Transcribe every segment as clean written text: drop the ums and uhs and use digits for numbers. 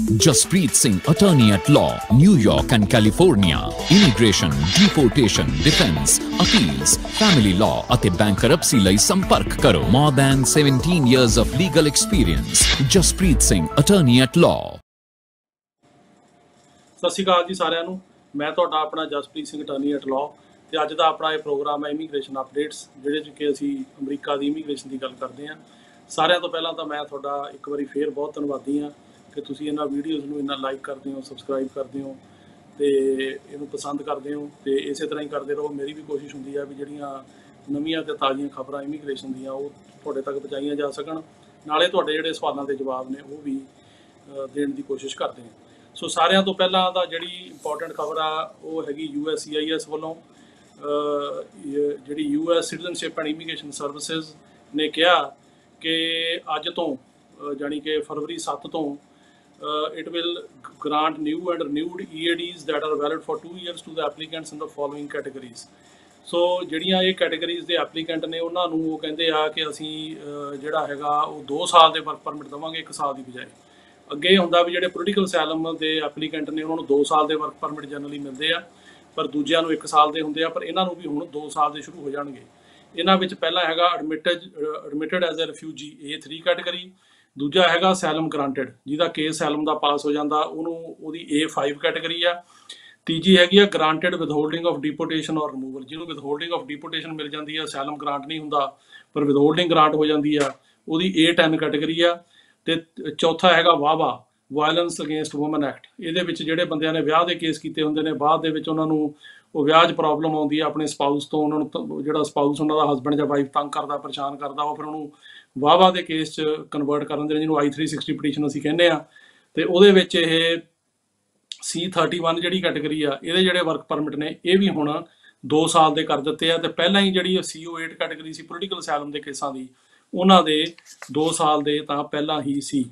Jaspreet Singh, attorney at law, New York and California. Immigration, deportation, defense, appeals, family law ਅਤੇ bankruptcy ਲਈ ਸੰਪਰਕ ਕਰੋ। More than 17 years of legal experience. Jaspreet Singh, attorney at law. ਸਤਿ ਸ਼੍ਰੀ ਅਕਾਲ ਜੀ ਸਾਰਿਆਂ ਨੂੰ। ਮੈਂ ਤੁਹਾਡਾ ਆਪਣਾ Jaspreet Singh attorney at law ਤੇ ਅੱਜ ਦਾ ਆਪਣਾ ਇਹ ਪ੍ਰੋਗਰਾਮ ਹੈ ਇਮੀਗ੍ਰੇਸ਼ਨ ਅਪਡੇਟਸ, ਜਿਹੜੇ 'ਚ ਕਿ ਅਸੀਂ ਅਮਰੀਕਾ ਦੀ ਇਮੀਗ੍ਰੇਸ਼ਨ ਦੀ ਗੱਲ ਕਰਦੇ ਹਾਂ। ਸਾਰਿਆਂ ਤੋਂ ਪਹਿਲਾਂ ਤਾਂ ਮੈਂ ਤੁਹਾਡਾ ਇੱਕ ਵਾਰੀ ਫੇਰ ਬਹੁਤ ਧੰਨਵਾਦੀ ਹਾਂ ਕਿ ਤੁਸੀਂ ਇਹਨਾਂ ਵੀਡੀਓਜ਼ ਨੂੰ ਇੰਨਾ ਲਾਈਕ ਕਰਦੇ ਹੋ, ਸਬਸਕ੍ਰਾਈਬ ਕਰਦੇ ਹੋ ਤੇ ਇਹਨੂੰ ਪਸੰਦ ਕਰਦੇ ਹੋ ਤੇ ਇਸੇ ਤਰ੍ਹਾਂ ਹੀ ਕਰਦੇ ਰਹੋ। ਮੇਰੀ ਵੀ ਕੋਸ਼ਿਸ਼ ਹੁੰਦੀ ਹੈ ਵੀ ਜਿਹੜੀਆਂ ਨਵੀਆਂ ਤੇ ਤਾਜ਼ੀਆਂ ਖਬਰਾਂ ਇਮੀਗ੍ਰੇਸ਼ਨ ਦੀਆਂ ਉਹ ਤੁਹਾਡੇ ਤੱਕ ਪਹੁੰਚਾਈਆਂ ਜਾ ਸਕਣ, ਨਾਲੇ ਤੁਹਾਡੇ ਜਿਹੜੇ ਸਵਾਲਾਂ ਦੇ ਜਵਾਬ ਨੇ ਉਹ ਵੀ ਦੇਣ ਦੀ ਕੋਸ਼ਿਸ਼ ਕਰਦੇ ਹਾਂ। ਸੋ ਸਾਰਿਆਂ ਤੋਂ ਪਹਿਲਾਂ ਤਾਂ ਜਿਹੜੀ ਇੰਪੋਰਟੈਂਟ ਖਬਰ ਆ ਉਹ ਹੈਗੀ USCIS ਵੱਲੋਂ, ਜਿਹੜੀ US citizenship and immigration services ਨੇ ਕਿਹਾ ਕਿ ਅੱਜ ਤੋਂ ਜਾਣੀ ਕਿ ਫਰਵਰੀ 7 ਤੋਂ it will grant new and renewed EADs that are valid for 2 years to the applicants in the following categories. ਸੋ ਜਿਹੜੀਆਂ ਇਹ ਕੈਟੇਗਰੀਜ਼ ਦੇ ਐਪਲੀਕੈਂਟ ਨੇ ਉਹਨਾਂ ਨੂੰ ਉਹ ਕਹਿੰਦੇ ਆ ਕਿ ਅਸੀਂ ਜਿਹੜਾ ਹੈਗਾ ਉਹ 2 ਸਾਲ ਦੇ ਵਰਕ ਪਰਮਿਟ ਦੇਵਾਂਗੇ 1 ਸਾਲ ਦੀ ਬਜਾਏ। ਅੱਗੇ ਹੁੰਦਾ ਵੀ ਜਿਹੜੇ ਪੋਲੀਟੀਕਲ ਅਸਾਈਲਮ ਦੇ ਐਪਲੀਕੈਂਟ ਨੇ ਉਹਨਾਂ ਨੂੰ 2 ਸਾਲ ਦੇ ਵਰਕ ਪਰਮਿਟ ਜਨਰਲੀ ਮਿਲਦੇ ਆ, ਪਰ ਦੂਜਿਆਂ ਨੂੰ 1 ਸਾਲ ਦੇ ਹੁੰਦੇ ਆ, ਪਰ ਇਹਨਾਂ ਨੂੰ ਵੀ ਹੁਣ 2 ਸਾਲ ਦੇ ਸ਼ੁਰੂ ਹੋ ਜਾਣਗੇ। ਇਹਨਾਂ ਵਿੱਚ ਪਹਿਲਾ ਹੈਗਾ admitted as a refugee A3 category, ਦੂਜਾ ਹੈਗਾ ਅਸਾਈਲਮ ਗ੍ਰਾਂਟਡ ਜਿਹਦਾ ਕੇਸ ਅਸਾਈਲਮ ਦਾ ਪਾਸ ਹੋ ਜਾਂਦਾ ਉਹਦੀ A5 ਕੈਟੇਗਰੀ ਆ, ਤੀਜੀ ਹੈਗੀ ਆ granted withholding of deportation or removal, ਜਿਹਨੂੰ ਵਿਦਹੋਲਡਿੰਗ ਆਫ ਡਿਪੋਰਟੇਸ਼ਨ ਮਿਲ ਜਾਂਦੀ ਆ, ਅਸਾਈਲਮ ਗ੍ਰਾਂਟ ਨਹੀਂ ਹੁੰਦਾ ਪਰ ਵਿਦਹੋਲਡਿੰਗ ਗ੍ਰਾਂਟ ਹੋ ਜਾਂਦੀ ਆ, ਉਹਦੀ A10 ਕੈਟੇਗਰੀ ਆ। ਤੇ ਚੌਥਾ ਹੈਗਾ ਵਾਵਾ ਵਾਇਲੈਂਸ ਅਗੇਂਸਟ ਵੂਮਨ ਐਕਟ, ਇਹਦੇ ਵਿੱਚ ਜਿਹੜੇ ਬੰਦਿਆਂ ਨੇ ਵਿਆਹ ਦੇ ਕੇਸ ਕੀਤੇ ਹੁੰਦੇ ਨੇ, ਬਾਅਦ ਦੇ ਵਿੱਚ ਉਹਨਾਂ ਨੂੰ ਉਹ ਵਿਆਹ 'ਚ ਪ੍ਰੋਬਲਮ ਆਉਂਦੀ ਆ ਆਪਣੇ ਸਪਾਊਸ ਤੋਂ, ਉਹਨਾਂ ਨੂੰ ਜਿਹੜਾ ਸਪਾਊਸ ਉਹਨਾਂ ਦਾ ਹਸਬੈਂਡ ਜਾਂ ਵਾਈਫ ਤੰਗ ਕਰਦਾ ਪਰੇਸ਼ਾਨ ਕਰਦਾ, ਉਹ ਫਿਰ ਉਹਨੂੰ ਵਾਵਾ ਦੇ ਕੇਸ 'ਚ ਕਨਵਰਟ ਕਰ ਦਿੰਦੇ ਨੇ, ਜਿਹਨੂੰ I-360 ਪਟੀਸ਼ਨ ਅਸੀਂ ਕਹਿੰਦੇ ਆ। ਤੇ ਉਹਦੇ ਵਿੱਚ ਇਹ C31 ਜਿਹੜੀ ਕੈਟੇਗਰੀ ਆ ਇਹਦੇ ਜਿਹੜੇ ਵਰਕ ਪਰਮਿਟ ਨੇ ਇਹ ਵੀ ਹੁਣ 2 ਸਾਲ ਦੇ ਕਰ ਦਿੱਤੇ ਆ। ਤੇ ਪਹਿਲਾਂ ਹੀ ਜਿਹੜੀ CO8 ਕੈਟੇਗਰੀ ਸੀ ਪੋਲੀਟੀਕਲ ਅਸਾਈਲਮ ਦੇ ਕੇਸਾਂ ਦੀ, ਉਹਨਾਂ ਦੇ 2 ਸਾਲ ਦੇ ਤਾਂ ਪਹਿਲਾਂ ਹੀ ਸੀ।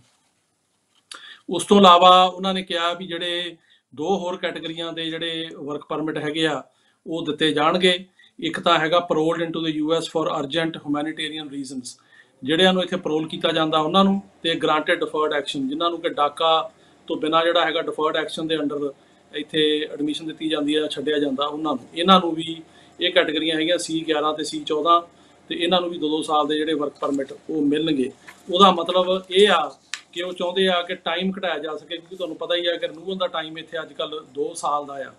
ਉਸ ਤੋਂ ਇਲਾਵਾ ਉਹਨਾਂ ਨੇ ਕਿਹਾ ਵੀ ਜਿਹੜੇ 2 ਹੋਰ ਕੈਟੇਗਰੀਆਂ ਦੇ ਜਿਹੜੇ ਵਰਕ ਪਰਮਿਟ ਹੈਗੇ ਆ ਉਹ ਦਿੱਤੇ ਜਾਣਗੇ। ਇੱਕ ਤਾਂ ਹੈਗਾ paroled into the US for urgent humanitarian reasons, ਜਿਹੜਿਆਂ ਨੂੰ ਇੱਥੇ ਪਰੋਲ ਕੀਤਾ ਜਾਂਦਾ ਉਹਨਾਂ ਨੂੰ, ਤੇ ਗ੍ਰਾਂਟਡ ਡਿਫਰਡ ਐਕਸ਼ਨ ਜਿਨ੍ਹਾਂ ਨੂੰ ਕਿ ਡਾਕਾ ਤੋਂ ਬਿਨਾਂ ਜਿਹੜਾ ਹੈਗਾ ਡਿਫਰਡ ਐਕਸ਼ਨ ਦੇ ਅੰਡਰ ਇੱਥੇ ਐਡਮਿਸ਼ਨ ਦਿੱਤੀ ਜਾਂਦੀ ਹੈ, ਛੱਡਿਆ ਜਾਂਦਾ ਉਹਨਾਂ ਨੂੰ। ਇਹਨਾਂ ਨੂੰ ਵੀ ਇਹ ਕੈਟੇਗਰੀਆਂ ਹੈਗੀਆਂ C11 ਤੇ C14, ਤੇ ਇਹਨਾਂ ਨੂੰ ਵੀ 2-2 ਸਾਲ ਦੇ ਜਿਹੜੇ ਵਰਕ ਪਰਮਿਟ ਉਹ ਮਿਲਣਗੇ। ਉਹਦਾ ਮਤਲਬ ਇਹ ਆ ਕਿ ਉਹ ਚਾਹੁੰਦੇ ਆ ਕਿ ਟਾਈਮ ਘਟਾਇਆ ਜਾ ਸਕੇ, ਕਿਉਂਕਿ ਤੁਹਾਨੂੰ ਪਤਾ ਹੀ ਆ ਕਿ ਰਿਨੂਅਲ ਦਾ ਟਾਈਮ ਇੱਥੇ ਅੱਜ ਕੱਲ੍ਹ 2 ਸਾਲ ਦਾ ਆ,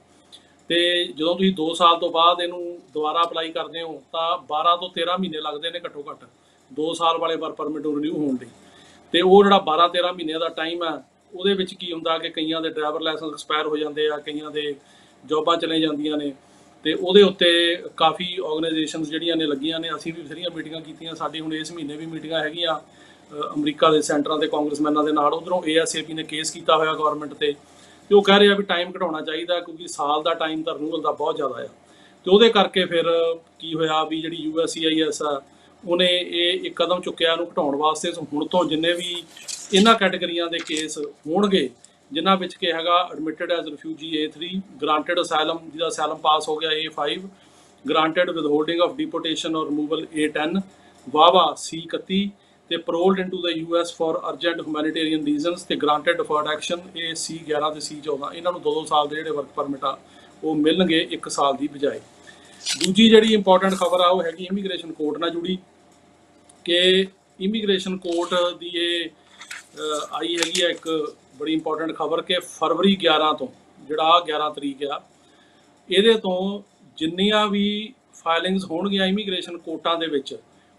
ਤੇ ਜਦੋਂ ਤੁਸੀਂ 2 ਸਾਲ ਤੋਂ ਬਾਅਦ ਇਹਨੂੰ ਦੁਬਾਰਾ ਅਪਲਾਈ ਕਰਦੇ ਹੋ ਤਾਂ 12 ਤੋਂ 13 ਮਹੀਨੇ ਲੱਗਦੇ ਨੇ ਘੱਟੋ ਘੱਟ 2 ਸਾਲ ਵਾਲੇ ਵਰਕ ਪਰਮਿਟ ਨੂੰ ਰਿਨਿਊ ਹੋਣ ਲਈ। ਤੇ ਉਹ ਜਿਹੜਾ 12-13 ਮਹੀਨਿਆਂ ਦਾ ਟਾਈਮ ਆ ਉਹਦੇ ਵਿੱਚ ਕੀ ਹੁੰਦਾ ਕਿ ਕਈਆਂ ਦੇ ਡਰਾਈਵਰ ਲਾਇਸੈਂਸ ਐਕਸਪਾਇਰ ਹੋ ਜਾਂਦੇ ਆ, ਕਈਆਂ ਦੇ ਜੋਬਾਂ ਚਲੇ ਜਾਂਦੀਆਂ ਨੇ, ਤੇ ਉਹਦੇ ਉੱਤੇ ਕਾਫੀ ਆਰਗੇਨਾਈਜੇਸ਼ਨਸ ਜਿਹੜੀਆਂ ਨੇ ਲੱਗੀਆਂ ਨੇ। ਅਸੀਂ ਵੀ ਬਥੇਰੀਆਂ ਮੀਟਿੰਗਾਂ ਕੀਤੀਆਂ, ਸਾਡੀ ਹੁਣ ਇਸ ਮਹੀਨੇ ਵੀ ਮੀਟਿੰਗਾਂ ਹੈਗੀਆਂ ਅਮਰੀਕਾ ਦੇ ਸੈਂਟਰਾਂ ਦੇ ਕਾਂਗਰਸਮੈਨਾਂ ਦੇ ਨਾਲ। ਉੱਧਰੋਂ ASAP ਨੇ ਕੇਸ ਕੀਤਾ ਹੋਇਆ ਗਵਰਨਮੈਂਟ ਤੇ ਉਹ ਕਹਿ ਰਹੇ ਆ ਵੀ ਟਾਈਮ ਘਟਾਉਣਾ ਚਾਹੀਦਾ, ਕਿਉਂਕਿ ਸਾਲ ਦਾ ਟਾਈਮ ਤਾਂ ਰਿਨੂਅਲ ਦਾ ਬਹੁਤ ਜ਼ਿਆਦਾ ਆ। ਤੇ ਉਹਦੇ ਕਰਕੇ ਫਿਰ ਕੀ ਹੋਇਆ ਵੀ ਜਿਹੜੀ USCIS ਆ ਉਹਨੇ ਇਹ ਇੱਕ ਕਦਮ ਚੁੱਕਿਆ ਇਹਨੂੰ ਘਟਾਉਣ ਵਾਸਤੇ। ਹੁਣ ਤੋਂ ਜਿੰਨੇ ਵੀ ਇਹਨਾਂ ਕੈਟੇਗਰੀਆਂ ਦੇ ਕੇਸ ਹੋਣਗੇ ਜਿਨ੍ਹਾਂ ਵਿੱਚ ਕਿ ਹੈਗਾ admitted as refugee A3, granted asylum ਜਿਹਦਾ ਅਸਾਈਲਮ ਪਾਸ ਹੋ ਗਿਆ A5, granted withholding of deportation or removal A10, ਵਾਵਾ C31, ਤੇ paroled into the US for urgent humanitarian reasons, ਤੇ ਗ੍ਰਾਂਟਡ ਡਿਫਰਡ ਐਕਸ਼ਨ ਇਹ C11 ਤੇ C14, ਇਹਨਾਂ ਨੂੰ 2-2 ਸਾਲ ਦੇ ਜਿਹੜੇ ਵਰਕ ਪਰਮਿਟ ਆ ਉਹ ਮਿਲਣਗੇ 1 ਸਾਲ ਦੀ ਬਜਾਏ। ਦੂਜੀ ਜਿਹੜੀ ਇੰਪੋਰਟੈਂਟ ਖਬਰ ਆ ਉਹ ਹੈਗੀ ਇਮੀਗ੍ਰੇਸ਼ਨ ਕੋਰਟ ਨਾਲ ਜੁੜੀ, ਕਿ ਇਮੀਗ੍ਰੇਸ਼ਨ ਕੋਰਟ ਦੀ ਇਹ ਆਈ ਹੈਗੀ ਆ ਇੱਕ ਬੜੀ ਇੰਪੋਰਟੈਂਟ ਖਬਰ ਕਿ ਫਰਵਰੀ 11 ਤੋਂ ਜਿਹੜਾ 11 ਤਰੀਕ ਆ ਇਹਦੇ ਤੋਂ ਜਿੰਨੀਆਂ ਵੀ ਫਾਈਲਿੰਗਸ ਹੋਣਗੀਆਂ ਇਮੀਗ੍ਰੇਸ਼ਨ ਕੋਰਟਾਂ ਦੇ ਵਿੱਚ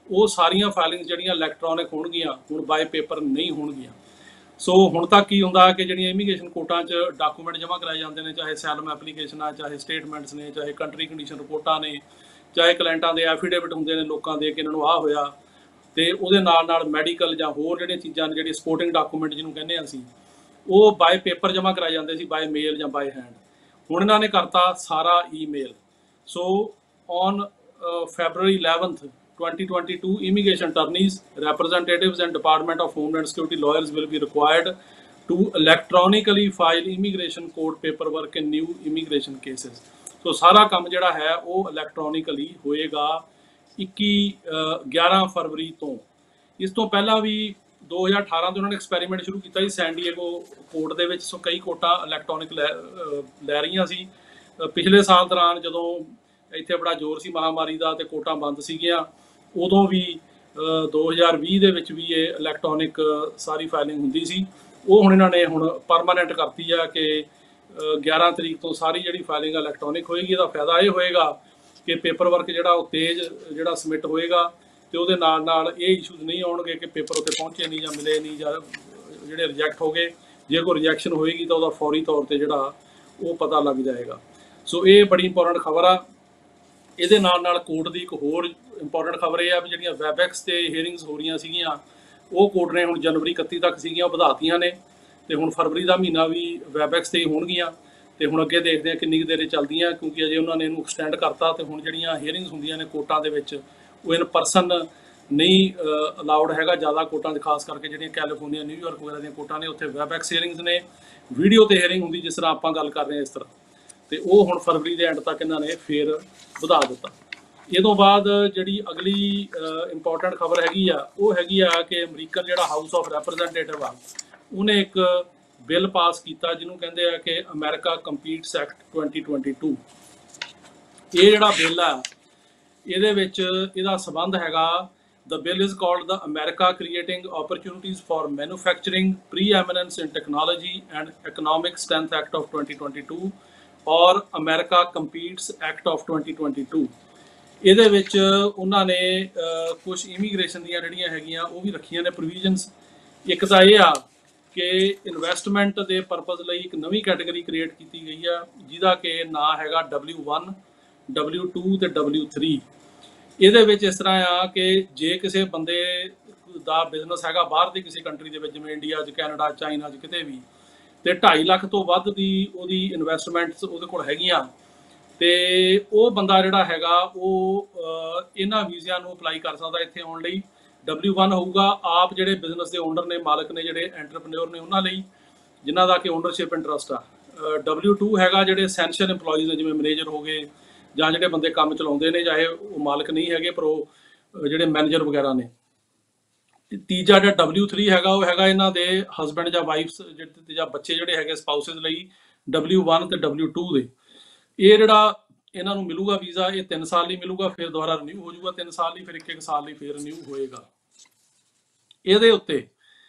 ਉਹ ਸਾਰੀਆਂ ਫਾਈਲਿੰਗਸ ਜਿਹੜੀਆਂ ਇਲੈਕਟ੍ਰੋਨਿਕ ਹੋਣਗੀਆਂ, ਹੁਣ ਬਾਏ ਪੇਪਰ ਨਹੀਂ ਹੋਣਗੀਆਂ। ਸੋ ਹੁਣ ਤੱਕ ਕੀ ਹੁੰਦਾ ਕਿ ਜਿਹੜੀਆਂ ਇਮੀਗ੍ਰੇਸ਼ਨ ਕੋਰਟਾਂ 'ਚ ਡਾਕੂਮੈਂਟ ਜਮ੍ਹਾਂ ਕਰਾਏ ਜਾਂਦੇ ਨੇ, ਚਾਹੇ ਅਸਾਈਲਮ ਐਪਲੀਕੇਸ਼ਨ ਆ, ਚਾਹੇ ਸਟੇਟਮੈਂਟਸ ਨੇ, ਚਾਹੇ ਕੰਟਰੀ ਕੰਡੀਸ਼ਨ ਰਿਪੋਰਟਾਂ ਨੇ, ਚਾਹੇ ਕਲਾਇੰਟਾਂ ਦੇ ਐਫੀਡੇਵਿਟ ਹੁੰਦੇ ਨੇ ਲੋਕਾਂ ਦੇ ਕਿ ਇਹਨਾਂ ਨੂੰ ਆਹ ਹੋਇਆ, ਤੇ ਉਹਦੇ ਨਾਲ ਮੈਡੀਕਲ ਜਾਂ ਹੋਰ ਜਿਹੜੀਆਂ ਚੀਜ਼ਾਂ ਨੇ ਜਿਹੜੀ ਸਪੋਰਟਿੰਗ ਡਾਕੂਮੈਂਟ ਜਿਹਨੂੰ ਕਹਿੰਦੇ ਅਸੀਂ, ਉਹ ਬਾਏ ਪੇਪਰ ਜਮ੍ਹਾਂ ਕਰਾਏ ਜਾਂਦੇ ਸੀ, ਬਾਏ ਮੇਲ ਜਾਂ ਬਾਏ ਹੈਂਡ। ਹੁਣ ਇਹਨਾਂ ਨੇ ਕਰਤਾ ਸਾਰਾ email. So on February 11th 2022 immigration attorneys, representatives and Department of Homeland Security lawyers will be required to electronically file immigration court paperwork in new immigration cases. So सारा काम जिहड़ा है वो electronically होएगा 11 फरवरी तो। इस तो पहला भी 2018 ਦੇ ਉਹਨਾਂ ਨੇ ਐਕਸਪੈਰੀਮੈਂਟ ਸ਼ੁਰੂ ਕੀਤਾ ਸੀ ਸੈਨ ਡਿਏਗੋ ਕੋਰਟ ਦੇ ਵਿੱਚ। ਸੋ ਕਈ ਕੋਰਟਾਂ ਇਲੈਕਟ੍ਰੋਨਿਕ ਲੈ ਰਹੀਆਂ ਸੀ। ਪਿਛਲੇ ਸਾਲ ਦੌਰਾਨ ਜਦੋਂ ਇੱਥੇ ਬੜਾ ਜ਼ੋਰ ਸੀ ਮਹਾਮਾਰੀ ਦਾ ਤੇ ਕੋਰਟਾਂ ਬੰਦ ਸੀਗੀਆਂ, ਉਦੋਂ ਵੀ 2020 ਦੇ ਵਿੱਚ ਵੀ ਇਹ ਇਲੈਕਟ੍ਰੋਨਿਕ ਸਾਰੀ ਫਾਈਲਿੰਗ ਹੁੰਦੀ ਸੀ। ਉਹ ਹੁਣ ਇਹਨਾਂ ਨੇ ਪਰਮਾਨੈਂਟ ਕਰਤੀ ਆ ਕਿ 11 ਤਰੀਕ ਤੋਂ ਸਾਰੀ ਜਿਹੜੀ ਫਾਈਲਿੰਗ ਇਲੈਕਟ੍ਰੋਨਿਕ ਹੋਏਗੀ। ਇਹਦਾ ਫਾਇਦਾ ਇਹ ਹੋਏਗਾ ਕਿ ਪੇਪਰ ਵਰਕ ਜਿਹੜਾ ਉਹ ਤੇਜ਼ ਜਿਹੜਾ ਸਬਮਿਟ ਹੋਏਗਾ, ਤੇ ਉਹਦੇ ਨਾਲ ਨਾਲ ਇਹ ਇਸ਼ੂਜ਼ ਨਹੀਂ ਆਉਣਗੇ ਕਿ ਪੇਪਰ ਉੱਤੇ ਪਹੁੰਚੇ ਨਹੀਂ ਜਾਂ ਮਿਲੇ ਨਹੀਂ ਜਾਂ ਜਿਹੜੇ ਰਿਜੈਕਟ ਹੋ ਗਏ। ਜੇ ਕੋਈ ਰਿਜੈਕਸ਼ਨ ਹੋਏਗੀ ਤਾਂ ਉਹਦਾ ਫੌਰੀ ਤੌਰ ਤੇ ਜਿਹੜਾ ਉਹ ਪਤਾ ਲੱਗ ਜਾਏਗਾ। ਸੋ ਇਹ ਬੜੀ ਇੰਪੋਰਟੈਂਟ ਖਬਰ ਆ। ਇਹਦੇ ਨਾਲ ਨਾਲ ਕੋਰਟ ਦੀ ਇੱਕ ਹੋਰ ਇੰਪੋਰਟੈਂਟ ਖਬਰ ਇਹ ਆ ਵੀ ਜਿਹੜੀਆਂ ਵੈਬਐਕਸ ਤੇ ਹੀਅਰਿੰਗਸ ਹੋ ਰਹੀਆਂ ਸੀਗੀਆਂ, ਉਹ ਕੋਰਟ ਨੇ ਹੁਣ ਜਨਵਰੀ 31 ਤੱਕ ਸੀਗੀਆਂ, ਉਹ ਵਧਾਤੀਆਂ ਨੇ, ਤੇ ਹੁਣ ਫਰਵਰੀ ਦਾ ਮਹੀਨਾ ਵੀ ਵੈਬਐਕਸ ਤੇ ਹੀ ਹੋਣਗੀਆਂ। ਤੇ ਹੁਣ ਅੱਗੇ ਦੇਖਦੇ ਆ ਕਿੰਨੀ ਕੁ ਦੇਰ ਚੱਲਦੀਆਂ, ਕਿਉਂਕਿ ਅਜੇ ਉਹਨਾਂ ਨੇ ਇਹਨੂੰ ਐਕਸਟੈਂਡ ਕਰਤਾ। ਤੇ ਹੁਣ ਜਿਹੜੀਆਂ ਹੀਅਰਿੰਗਸ ਹੁੰਦੀਆਂ ਨੇ ਕੋਰਟਾਂ ਦੇ ਵਿੱਚ, ਉਹ ਇਨ ਪਰਸਨ ਨਹੀਂ ਅਲਾਉਡ ਹੈਗਾ। ਜ਼ਿਆਦਾ ਕੋਰਟਾਂ 'ਚ ਖਾਸ ਕਰਕੇ ਜਿਹੜੀਆਂ ਕੈਲੀਫੋਰਨੀਆ, ਨਿਊਯਾਰਕ ਵਗੈਰਾ ਦੀਆਂ ਕੋਰਟਾਂ ਨੇ, ਉੱਥੇ ਵੈਬਐਕਸ ਹੀਅਰਿੰਗਸ ਨੇ, ਵੀਡੀਓ ਤੇ ਹੀਅਰਿੰਗ ਹੁੰਦੀ ਜਿਸ ਤਰ੍ਹਾਂ ਆਪਾਂ ਗੱਲ ਕਰ ਰਹੇ ਹਾਂ ਇਸ ਤਰ੍ਹਾਂ। ਤੇ ਉਹ ਹੁਣ ਫਰਵਰੀ ਦੇ ਐਂਡ ਤੱਕ ਇਹਨਾਂ ਨੇ ਫੇਰ ਵਧਾ ਦਿੱਤਾ। ਇਹ ਤੋਂ ਬਾਅਦ ਜਿਹੜੀ ਅਗਲੀ ਇੰਪੋਰਟੈਂਟ ਖਬਰ ਹੈਗੀ ਆ, ਉਹ ਹੈਗੀ ਆ ਕਿ ਅਮਰੀਕਨ ਜਿਹੜਾ ਹਾਊਸ ਆਫ ਰੈਪਰੈਜ਼ੈਂਟੇਟਿਵ ਆ, ਉਹਨੇ ਇੱਕ ਬਿੱਲ ਪਾਸ ਕੀਤਾ ਜਿਹਨੂੰ ਕਹਿੰਦੇ ਆ ਕਿ ਅਮਰੀਕਾ ਕੰਪੀਟਸ ਐਕਟ 2022। ਇਹ ਜਿਹੜਾ ਬਿੱਲ ਆ, ਇਹਦੇ ਵਿੱਚ ਇਹਦਾ ਸੰਬੰਧ ਹੈਗਾ, the bill is called the America Creating Opportunities for Manufacturing Preeminence in Technology and Economic Strength Act of 2022 ਔਰ ਅਮਰੀਕਾ ਕੰਪੀਟਸ ਐਕਟ ਆਫ 2022। ਇਹਦੇ ਵਿੱਚ ਉਹਨਾਂ ਨੇ ਕੁਝ ਇਮੀਗ੍ਰੇਸ਼ਨ ਦੀਆਂ ਜਿਹੜੀਆਂ ਹੈਗੀਆਂ ਉਹ ਵੀ ਰੱਖੀਆਂ ਨੇ ਪ੍ਰੋਵੀਜ਼ਨਸ। ਇੱਕ ਤਾਂ ਇਹ ਆ ਕਿ ਇਨਵੈਸਟਮੈਂਟ ਦੇ ਪਰਪਸ ਲਈ ਇੱਕ ਨਵੀਂ ਕੈਟਾਗਰੀ ਕ੍ਰੀਏਟ ਕੀਤੀ ਗਈ ਆ, ਜਿਹਦਾ ਕਿ ਨਾਂ ਹੈਗਾ W1, W2 ਤੇ W3। ਇਹਦੇ ਵਿੱਚ ਇਸ ਤਰ੍ਹਾਂ ਆ ਕਿ ਜੇ ਕਿਸੇ ਬੰਦੇ ਦਾ ਬਿਜ਼ਨਸ ਹੈਗਾ ਬਾਹਰ ਦੀ ਕਿਸੇ ਕੰਟਰੀ ਦੇ ਵਿੱਚ, ਜਿਵੇਂ ਇੰਡੀਆ 'ਚ, ਕੈਨੇਡਾ, ਚਾਈਨਾ 'ਚ, ਕਿਤੇ ਵੀ, ਤੇ 2.5 ਲੱਖ ਤੋਂ ਵੱਧ ਦੀ ਉਹਦੀ ਇਨਵੈਸਟਮੈਂਟਸ ਉਹਦੇ ਕੋਲ ਹੈਗੀਆਂ, ਤੇ ਉਹ ਬੰਦਾ ਜਿਹੜਾ ਹੈਗਾ ਉਹ ਇਹਨਾਂ ਵੀਜ਼ਿਆਂ ਨੂੰ ਅਪਲਾਈ ਕਰ ਸਕਦਾ ਇੱਥੇ ਆਉਣ ਲਈ। W1 ਹੋਊਗਾ ਆਪ ਜਿਹੜੇ ਬਿਜ਼ਨਸ ਦੇ ਓਨਰ ਨੇ, ਮਾਲਕ ਨੇ, ਜਿਹੜੇ ਐਂਟਰਪ੍ਰੇਨਿਓਰ ਨੇ, ਉਹਨਾਂ ਲਈ, ਜਿਨ੍ਹਾਂ ਦਾ ਕਿ ਓਨਰਸ਼ਿਪ ਇੰਟਰਸਟ ਆ। W2 ਹੈਗਾ ਜਿਹੜੇ ਐਸੈਂਸ਼ੀਅਲ EMPLOYEES ਨੇ, ਜਿਵੇਂ ਮੈਨੇਜਰ ਹੋ ਗਏ ਜਾਂ ਜਿਹੜੇ ਬੰਦੇ ਕੰਮ ਚਲਾਉਂਦੇ ਨੇ, ਚਾਹੇ ਉਹ ਮਾਲਕ ਨਹੀਂ ਹੈਗੇ ਪਰ ਉਹ ਜਿਹੜੇ ਮੈਨੇਜਰ ਵਗੈਰਾ ਨੇ। ਤੀਜਾ ਜਿਹੜਾ W3 ਹੈਗਾ, ਉਹ ਹੈਗਾ ਇਹਨਾਂ ਦੇ ਹਸਬੈਂਡ ਜਾਂ ਵਾਈਫਸ ਜਾਂ ਬੱਚੇ ਜਿਹੜੇ ਹੈਗੇ ਸਪਾਊਸਿਸ ਲਈ, W1 ਤੇ W2 ਦੇ। ਇਹ ਜਿਹੜਾ ਇਹਨਾਂ ਨੂੰ ਮਿਲੂਗਾ ਵੀਜ਼ਾ, ਇਹ 3 ਸਾਲ ਲਈ ਮਿਲੂਗਾ, ਫਿਰ ਦੁਬਾਰਾ ਰਿਨਿਊ ਹੋ ਜਾਊਗਾ 3 ਸਾਲ ਲਈ, ਫਿਰ 1-1 ਸਾਲ ਲਈ ਫਿਰ ਰਿਨਿਊ ਹੋਏਗਾ। ਇਹਦੇ ਉੱਤੇ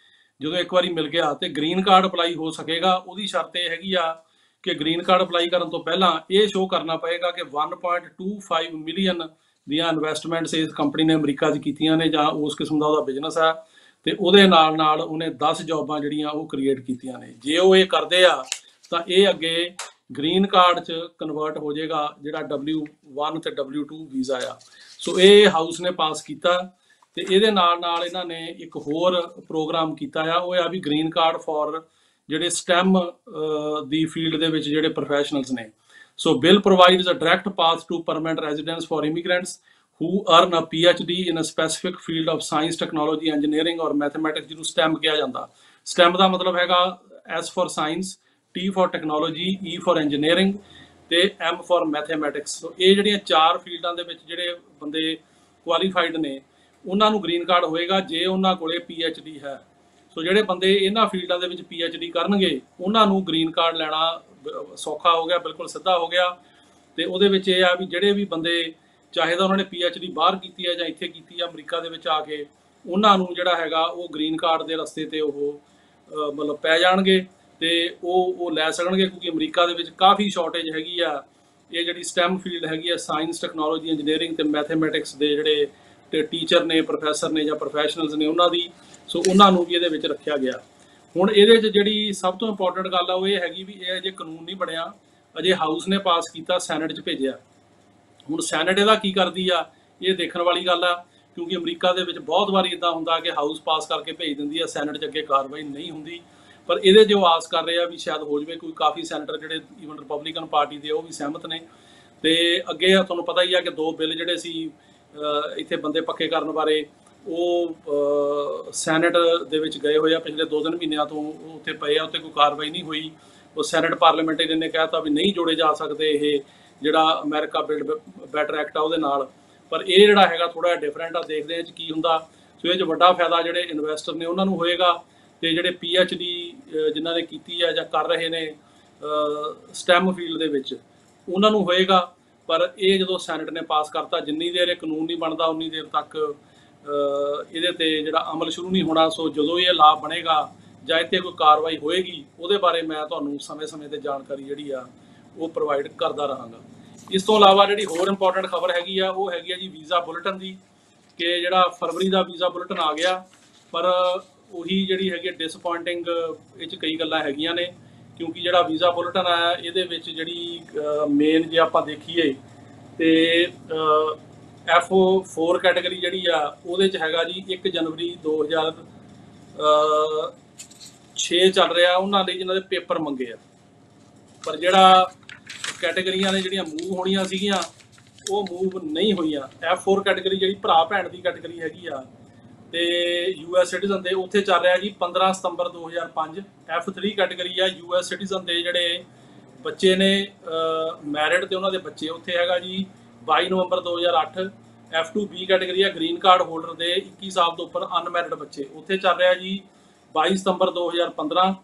ਜਦੋਂ ਇੱਕ ਵਾਰੀ ਮਿਲ ਗਿਆ ਤੇ ਗ੍ਰੀਨ ਕਾਰਡ ਅਪਲਾਈ ਹੋ ਸਕੇਗਾ। ਉਹਦੀ ਸ਼ਰਤ ਇਹ ਹੈਗੀ ਆ ਕਿ ਗ੍ਰੀਨ ਕਾਰਡ ਅਪਲਾਈ ਕਰਨ ਤੋਂ ਪਹਿਲਾਂ ਇਹ ਸ਼ੋਅ ਕਰਨਾ ਪਏਗਾ ਕਿ 1.25 ਮਿਲੀਅਨ ਦੀਆਂ ਇਨਵੈਸਟਮੈਂਟਸ ਇਸ ਕੰਪਨੀ ਨੇ ਅਮਰੀਕਾ 'ਚ ਕੀਤੀਆਂ ਨੇ, ਜਾਂ ਉਸ ਕਿਸਮ ਦਾ ਉਹਦਾ ਬਿਜ਼ਨਸ ਆ, ਤੇ ਉਹਦੇ ਨਾਲ ਨਾਲ ਉਹਨੇ 10 ਜੌਬਾਂ ਜਿਹੜੀਆਂ ਉਹ ਕ੍ਰੀਏਟ ਕੀਤੀਆਂ ਨੇ। ਜੇ ਉਹ ਇਹ ਕਰਦੇ ਆ ਤਾਂ ਇਹ ਅੱਗੇ ਗ੍ਰੀਨ ਕਾਰਡ 'ਚ ਕਨਵਰਟ ਹੋ ਜਾਏਗਾ, ਜਿਹੜਾ W1 ਤੇ W2 ਵੀਜ਼ਾ ਆ। ਸੋ ਇਹ ਹਾਊਸ ਨੇ ਪਾਸ ਕੀਤਾ। ਤੇ ਇਹਦੇ ਨਾਲ ਨਾਲ ਇਹਨਾਂ ਨੇ ਇੱਕ ਹੋਰ ਪ੍ਰੋਗਰਾਮ ਕੀਤਾ ਆ, ਉਹ ਆ ਵੀ ਗ੍ਰੀਨ ਕਾਰਡ ਫॉर ਜਿਹੜੇ STEM ਦੀ ਫੀਲਡ ਦੇ ਵਿੱਚ ਜਿਹੜੇ ਪ੍ਰੋਫੈਸ਼ਨਲਸ ਨੇ। So bill provides a direct path to permanent residence for immigrants who earn a PhD in a specific field of science, technology, engineering or mathematics, ਜਿਹਨੂੰ STEM ਕਿਹਾ ਜਾਂਦਾ। STEM ਦਾ ਮਤਲਬ ਹੈਗਾ S for science, T for technology, E for engineering ਤੇ M for mathematics। ਸੋ ਇਹ ਜਿਹੜੀਆਂ 4 ਫੀਲਡਾਂ ਦੇ ਵਿੱਚ ਜਿਹੜੇ ਬੰਦੇ ਕੁਆਲੀਫਾਈਡ ਨੇ, ਉਹਨਾਂ ਨੂੰ ਗ੍ਰੀਨ ਕਾਰਡ ਹੋਏਗਾ ਜੇ ਉਹਨਾਂ ਕੋਲੇ PhD ਹੈ। ਸੋ ਜਿਹੜੇ ਬੰਦੇ ਇਹਨਾਂ ਫੀਲਡਾਂ ਦੇ ਵਿੱਚ PhD ਕਰਨਗੇ, ਉਹਨਾਂ ਨੂੰ ਗ੍ਰੀਨ ਕਾਰਡ ਲੈਣਾ ਸੌਖਾ ਹੋ ਗਿਆ, ਬਿਲਕੁਲ ਸਿੱਧਾ ਹੋ ਗਿਆ। ਤੇ ਉਹਦੇ ਵਿੱਚ ਇਹ ਆ ਵੀ ਜਿਹੜੇ ਵੀ ਬੰਦੇ, ਚਾਹੇ ਤਾਂ ਉਹਨਾਂ ਨੇ PhD ਬਾਹਰ ਕੀਤੀ ਹੈ ਜਾਂ ਇੱਥੇ ਕੀਤੀ ਆ ਅਮਰੀਕਾ ਦੇ ਵਿੱਚ ਆ ਕੇ, ਉਹਨਾਂ ਨੂੰ ਜਿਹੜਾ ਹੈਗਾ ਉਹ ਗ੍ਰੀਨ ਕਾਰਡ ਦੇ ਰਸਤੇ ਤੇ ਉਹ ਮਤਲਬ ਪੈ ਜਾਣਗੇ ਤੇ ਉਹ ਲੈ ਸਕਣਗੇ, ਕਿਉਂਕਿ ਅਮਰੀਕਾ ਦੇ ਵਿੱਚ ਕਾਫੀ ਸ਼ਾਰਟੇਜ ਹੈਗੀ ਆ। ਇਹ ਜਿਹੜੀ STEM ਫੀਲਡ ਹੈਗੀ ਆ, ਸਾਇੰਸ, ਟੈਕਨੋਲੋਜੀ, ਇੰਜੀਨੀਅਰਿੰਗ ਤੇ ਮੈਥਮੈਟਿਕਸ ਦੇ ਜਿਹੜੇ ਤੇ ਟੀਚਰ ਨੇ, ਪ੍ਰੋਫੈਸਰ ਨੇ ਜਾਂ ਪ੍ਰੋਫੈਸ਼ਨਲਸ ਨੇ, ਉਹਨਾਂ ਦੀ। ਸੋ ਉਹਨਾਂ ਨੂੰ ਵੀ ਇਹਦੇ ਵਿੱਚ ਰੱਖਿਆ ਗਿਆ। ਹੁਣ ਇਹਦੇ 'ਚ ਜਿਹੜੀ ਸਭ ਤੋਂ ਇੰਪੋਰਟੈਂਟ ਗੱਲ ਆ ਉਹ ਇਹ ਹੈਗੀ ਵੀ ਇਹ ਅਜੇ ਕਾਨੂੰਨ ਨਹੀਂ ਬਣਿਆ, ਅਜੇ ਹਾਊਸ ਨੇ ਪਾਸ ਕੀਤਾ, ਸੈਨੇਟ 'ਚ ਭੇਜਿਆ। ਹੁਣ ਸੈਨੇਟ ਇਹਦਾ ਕੀ ਕਰਦੀ ਆ, ਇਹ ਦੇਖਣ ਵਾਲੀ ਗੱਲ ਆ, ਕਿਉਂਕਿ ਅਮਰੀਕਾ ਦੇ ਵਿੱਚ ਬਹੁਤ ਵਾਰੀ ਇੱਦਾਂ ਹੁੰਦਾ ਕਿ ਹਾਊਸ ਪਾਸ ਕਰਕੇ ਭੇਜ ਦਿੰਦੀ ਆ, ਸੈਨੇਟ 'ਚ ਅੱਗੇ ਕਾਰਵਾਈ ਨਹੀਂ ਹੁੰਦੀ। ਪਰ ਇਹਦੇ ਜੋ ਆਸ ਕਰ ਰਹੇ ਆ ਵੀ ਸ਼ਾਇਦ ਹੋ ਜਾਵੇ, ਕੋਈ ਕਾਫੀ ਸੈਨੇਟਰ ਜਿਹੜੇ ਈਵਨ ਰਿਪਬਲਿਕਨ ਪਾਰਟੀ ਦੇ ਉਹ ਵੀ ਸਹਿਮਤ ਨੇ। ਤੇ ਅੱਗੇ ਤੁਹਾਨੂੰ ਪਤਾ ਹੀ ਆ ਕਿ 2 ਬਿੱਲ ਜਿਹੜੇ ਸੀ ਇੱਥੇ ਬੰਦੇ ਪੱਕੇ ਕਰਨ ਬਾਰੇ, ਉਹ ਸੈਨੇਟ ਦੇ ਵਿੱਚ ਗਏ ਹੋਏ ਆ, ਪਿਛਲੇ 2-3 ਮਹੀਨਿਆਂ ਤੋਂ ਉੱਥੇ ਪਏ ਆ, ਉੱਤੇ ਕੋਈ ਕਾਰਵਾਈ ਨਹੀਂ ਹੋਈ। ਉਹ ਸੈਨੇਟ ਪਾਰਲੀਮੈਂਟੇਰੀਅਨ ਨੇ ਕਹਿਤਾ ਵੀ ਨਹੀਂ ਜੋੜੇ ਜਾ ਸਕਦੇ ਇਹ ਜਿਹੜਾ ਅਮਰੀਕਾ ਬਿਲਡ ਬੈਟਰ ਐਕਟ ਆ ਉਹਦੇ ਨਾਲ। ਪਰ ਇਹ ਜਿਹੜਾ ਹੈਗਾ ਥੋੜਾ ਜਿਹਾ ਡਿਫਰੈਂਟ ਆ, ਦੇਖਦੇ ਆ 'ਚ ਕੀ ਹੁੰਦਾ। ਸੋ ਇਹ 'ਚ ਵੱਡਾ ਫਾਇਦਾ ਜਿਹੜੇ ਇਨਵੈਸਟਰ ਨੇ ਉਹਨਾਂ ਨੂੰ ਹੋਏਗਾ, ਤੇ ਜਿਹੜੇ PhD ਜਿਨ੍ਹਾਂ ਨੇ ਕੀਤੀ ਹੈ ਜਾਂ ਕਰ ਰਹੇ ਨੇ STEM ਫੀਲਡ ਦੇ ਵਿੱਚ ਉਹਨਾਂ ਨੂੰ ਹੋਏਗਾ। ਪਰ ਇਹ ਜਦੋਂ ਸੈਨੇਟ ਨੇ ਪਾਸ ਕਰਤਾ, ਜਿੰਨੀ ਦੇਰ ਇਹ ਕਾਨੂੰਨ ਨਹੀਂ ਬਣਦਾ ਉਨੀ ਦੇਰ ਤੱਕ ਇਹਦੇ ਤੇ ਜਿਹੜਾ ਅਮਲ ਸ਼ੁਰੂ ਨਹੀਂ ਹੋਣਾ। ਸੋ ਜਦੋਂ ਇਹ ਲਾਭ ਬਣੇਗਾ ਜਾਂ ਇੱਥੇ ਕੋਈ ਕਾਰਵਾਈ ਹੋਏਗੀ ਉਹਦੇ ਬਾਰੇ ਮੈਂ ਤੁਹਾਨੂੰ ਸਮੇਂ-ਸਮੇਂ ਤੇ ਜਾਣਕਾਰੀ ਜਿਹੜੀ ਆ ਉਹ ਪ੍ਰੋਵਾਈਡ ਕਰਦਾ ਰਹਾਂਗਾ। ਇਸ ਤੋਂ ਇਲਾਵਾ ਜਿਹੜੀ ਹੋਰ ਇੰਪੋਰਟੈਂਟ ਖਬਰ ਹੈਗੀ ਆ ਉਹ ਹੈਗੀ ਆ ਜੀ ਵੀਜ਼ਾ ਬੁਲੇਟਿਨ ਦੀ, ਕਿ ਜਿਹੜਾ ਫਰਵਰੀ ਦਾ ਵੀਜ਼ਾ ਬੁਲੇਟਿਨ ਆ ਗਿਆ, ਪਰ ਉਹੀ ਜਿਹੜੀ ਹੈਗੀ ਡਿਸਅਪੁਆਇੰਟਿੰਗ ਇਹ 'ਚ ਕਈ ਗੱਲਾਂ ਹੈਗੀਆਂ ਨੇ, ਕਿਉਂਕਿ ਜਿਹੜਾ ਵੀਜ਼ਾ ਬੁਲੇਟਿਨ ਆਇਆ ਇਹਦੇ ਵਿੱਚ ਜਿਹੜੀ ਮੇਨ ਜੇ ਆਪਾਂ ਦੇਖੀਏ ਤੇ F4 ਕੈਟਾਗਰੀ ਜਿਹੜੀ ਆ ਉਹਦੇ 'ਚ ਹੈਗਾ ਜੀ 1 ਜਨਵਰੀ 2006 ਚੱਲ ਰਿਹਾ ਉਹਨਾਂ ਲਈ ਜਿਨ੍ਹਾਂ ਦੇ ਪੇਪਰ ਮੰਗੇ ਆ, ਪਰ ਜਿਹੜਾ ਕੈਟਾਗਰੀਆਂ ਨੇ ਜਿਹੜੀਆਂ ਮੂਵ ਹੋਣੀਆਂ ਸੀਗੀਆਂ ਉਹ ਮੂਵ ਨਹੀਂ ਹੋਈਆਂ। F4 ਕੈਟਾਗਰੀ ਜਿਹੜੀ ਭਰਾ ਭੈਣ ਦੀ ਕੈਟਾਗਰੀ ਹੈਗੀ ਆ ਤੇ US ਸਿਟੀਜ਼ਨ ਦੇ, ਉੱਥੇ ਚੱਲ ਰਿਹਾ ਜੀ 15 ਸਤੰਬਰ 2005। F3 ਕੈਟਾਗਰੀ ਆ US ਸਿਟੀਜ਼ਨ ਦੇ ਜਿਹੜੇ ਬੱਚੇ ਨੇ ਮੈਰਿਡ ਤੇ ਉਹਨਾਂ ਦੇ ਬੱਚੇ, ਉੱਥੇ ਹੈਗਾ ਜੀ 22 ਨਵੰਬਰ 2008। F2B ਕੈਟਾਗਰੀ ਆ ਗ੍ਰੀਨ ਕਾਰਡ ਹੋਲਡਰ ਦੇ 21 ਸਾਲ ਤੋਂ ਉੱਪਰ ਅਨਮੈਰਿਡ ਬੱਚੇ, ਉੱਥੇ ਚੱਲ ਰਿਹਾ ਜੀ 22 ਸਤੰਬਰ 2015।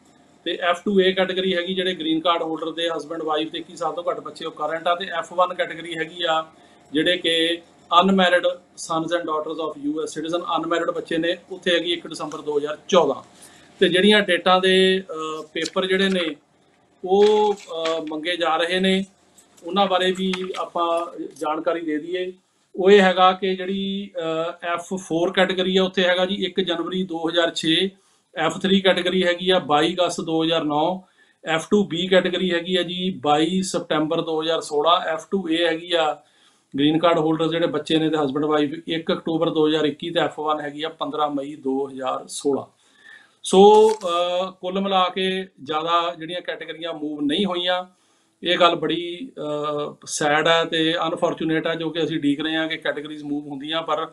ਤੇ F2A ਕੈਟਾਗਰੀ ਹੈਗੀ ਜਿਹੜੇ ਗ੍ਰੀਨ ਕਾਰਡ ਹੋਲਡਰ ਦੇ ਹਸਬੈਂਡ ਵਾਈਫ ਤੇ 21 ਸਾਲ ਤੋਂ ਘੱਟ ਬੱਚੇ ਉਹ ਕਰੰਟ ਆ। ਤੇ F1 ਕੈਟਾਗਰੀ ਹੈਗੀ ਆ ਜਿਹੜੇ ਕਿ unmarried sons and daughters of US citizen, unmarried ਬੱਚੇ ਨੇ, ਉੱਥੇ ਹੈਗੀ 1 ਦਸੰਬਰ 2014। ਤੇ ਜਿਹੜੀਆਂ ਡੇਟਾਂ ਦੇ ਪੇਪਰ ਜਿਹੜੇ ਨੇ ਉਹ ਮੰਗੇ ਜਾ ਰਹੇ ਨੇ ਉਹਨਾਂ ਬਾਰੇ ਵੀ ਆਪਾਂ ਜਾਣਕਾਰੀ ਦੇ ਦਈਏ। ਉਹ ਇਹ ਹੈਗਾ ਕਿ ਜਿਹੜੀ F4 ਕੈਟਾਗਰੀ ਆ ਉੱਥੇ ਹੈਗਾ ਜੀ 1 ਜਨਵਰੀ 2006। F3 ਕੈਟਾਗਰੀ ਹੈਗੀ ਆ 22 ਅਗਸਤ 2009। F2B ਕੈਟਾਗਰੀ ਹੈਗੀ ਆ ਜੀ 22 ਸਤੰਬਰ 2016। F2A ਹੈਗੀ ਆ ਗ੍ਰੀਨ ਕਾਰਡ ਹੋਲਡਰ ਜਿਹੜੇ ਬੱਚੇ ਨੇ ਤੇ ਹਸਬੈਂਡ ਵਾਈਫ 1 ਅਕਤੂਬਰ 2021। ਤੇ F1 ਹੈਗੀ ਆ 15 ਮਈ 2016। ਸੋ ਕੁੱਲ ਮਿਲਾ ਕੇ ਜ਼ਿਆਦਾ ਜਿਹੜੀਆਂ ਕੈਟਾਗਰੀਆਂ ਮੂਵ ਨਹੀਂ ਹੋਈਆਂ। ਇਹ ਗੱਲ ਬੜੀ ਸੈਡ ਹੈ ਤੇ ਅਨਫੋਰਚੂਨੇਟ ਹੈ, ਜੋ ਕਿ ਅਸੀਂ ਉਡੀਕ ਰਹੇ ਹਾਂ ਕਿ ਕੈਟਾਗਰੀਜ਼ ਮੂਵ ਹੁੰਦੀਆਂ, ਪਰ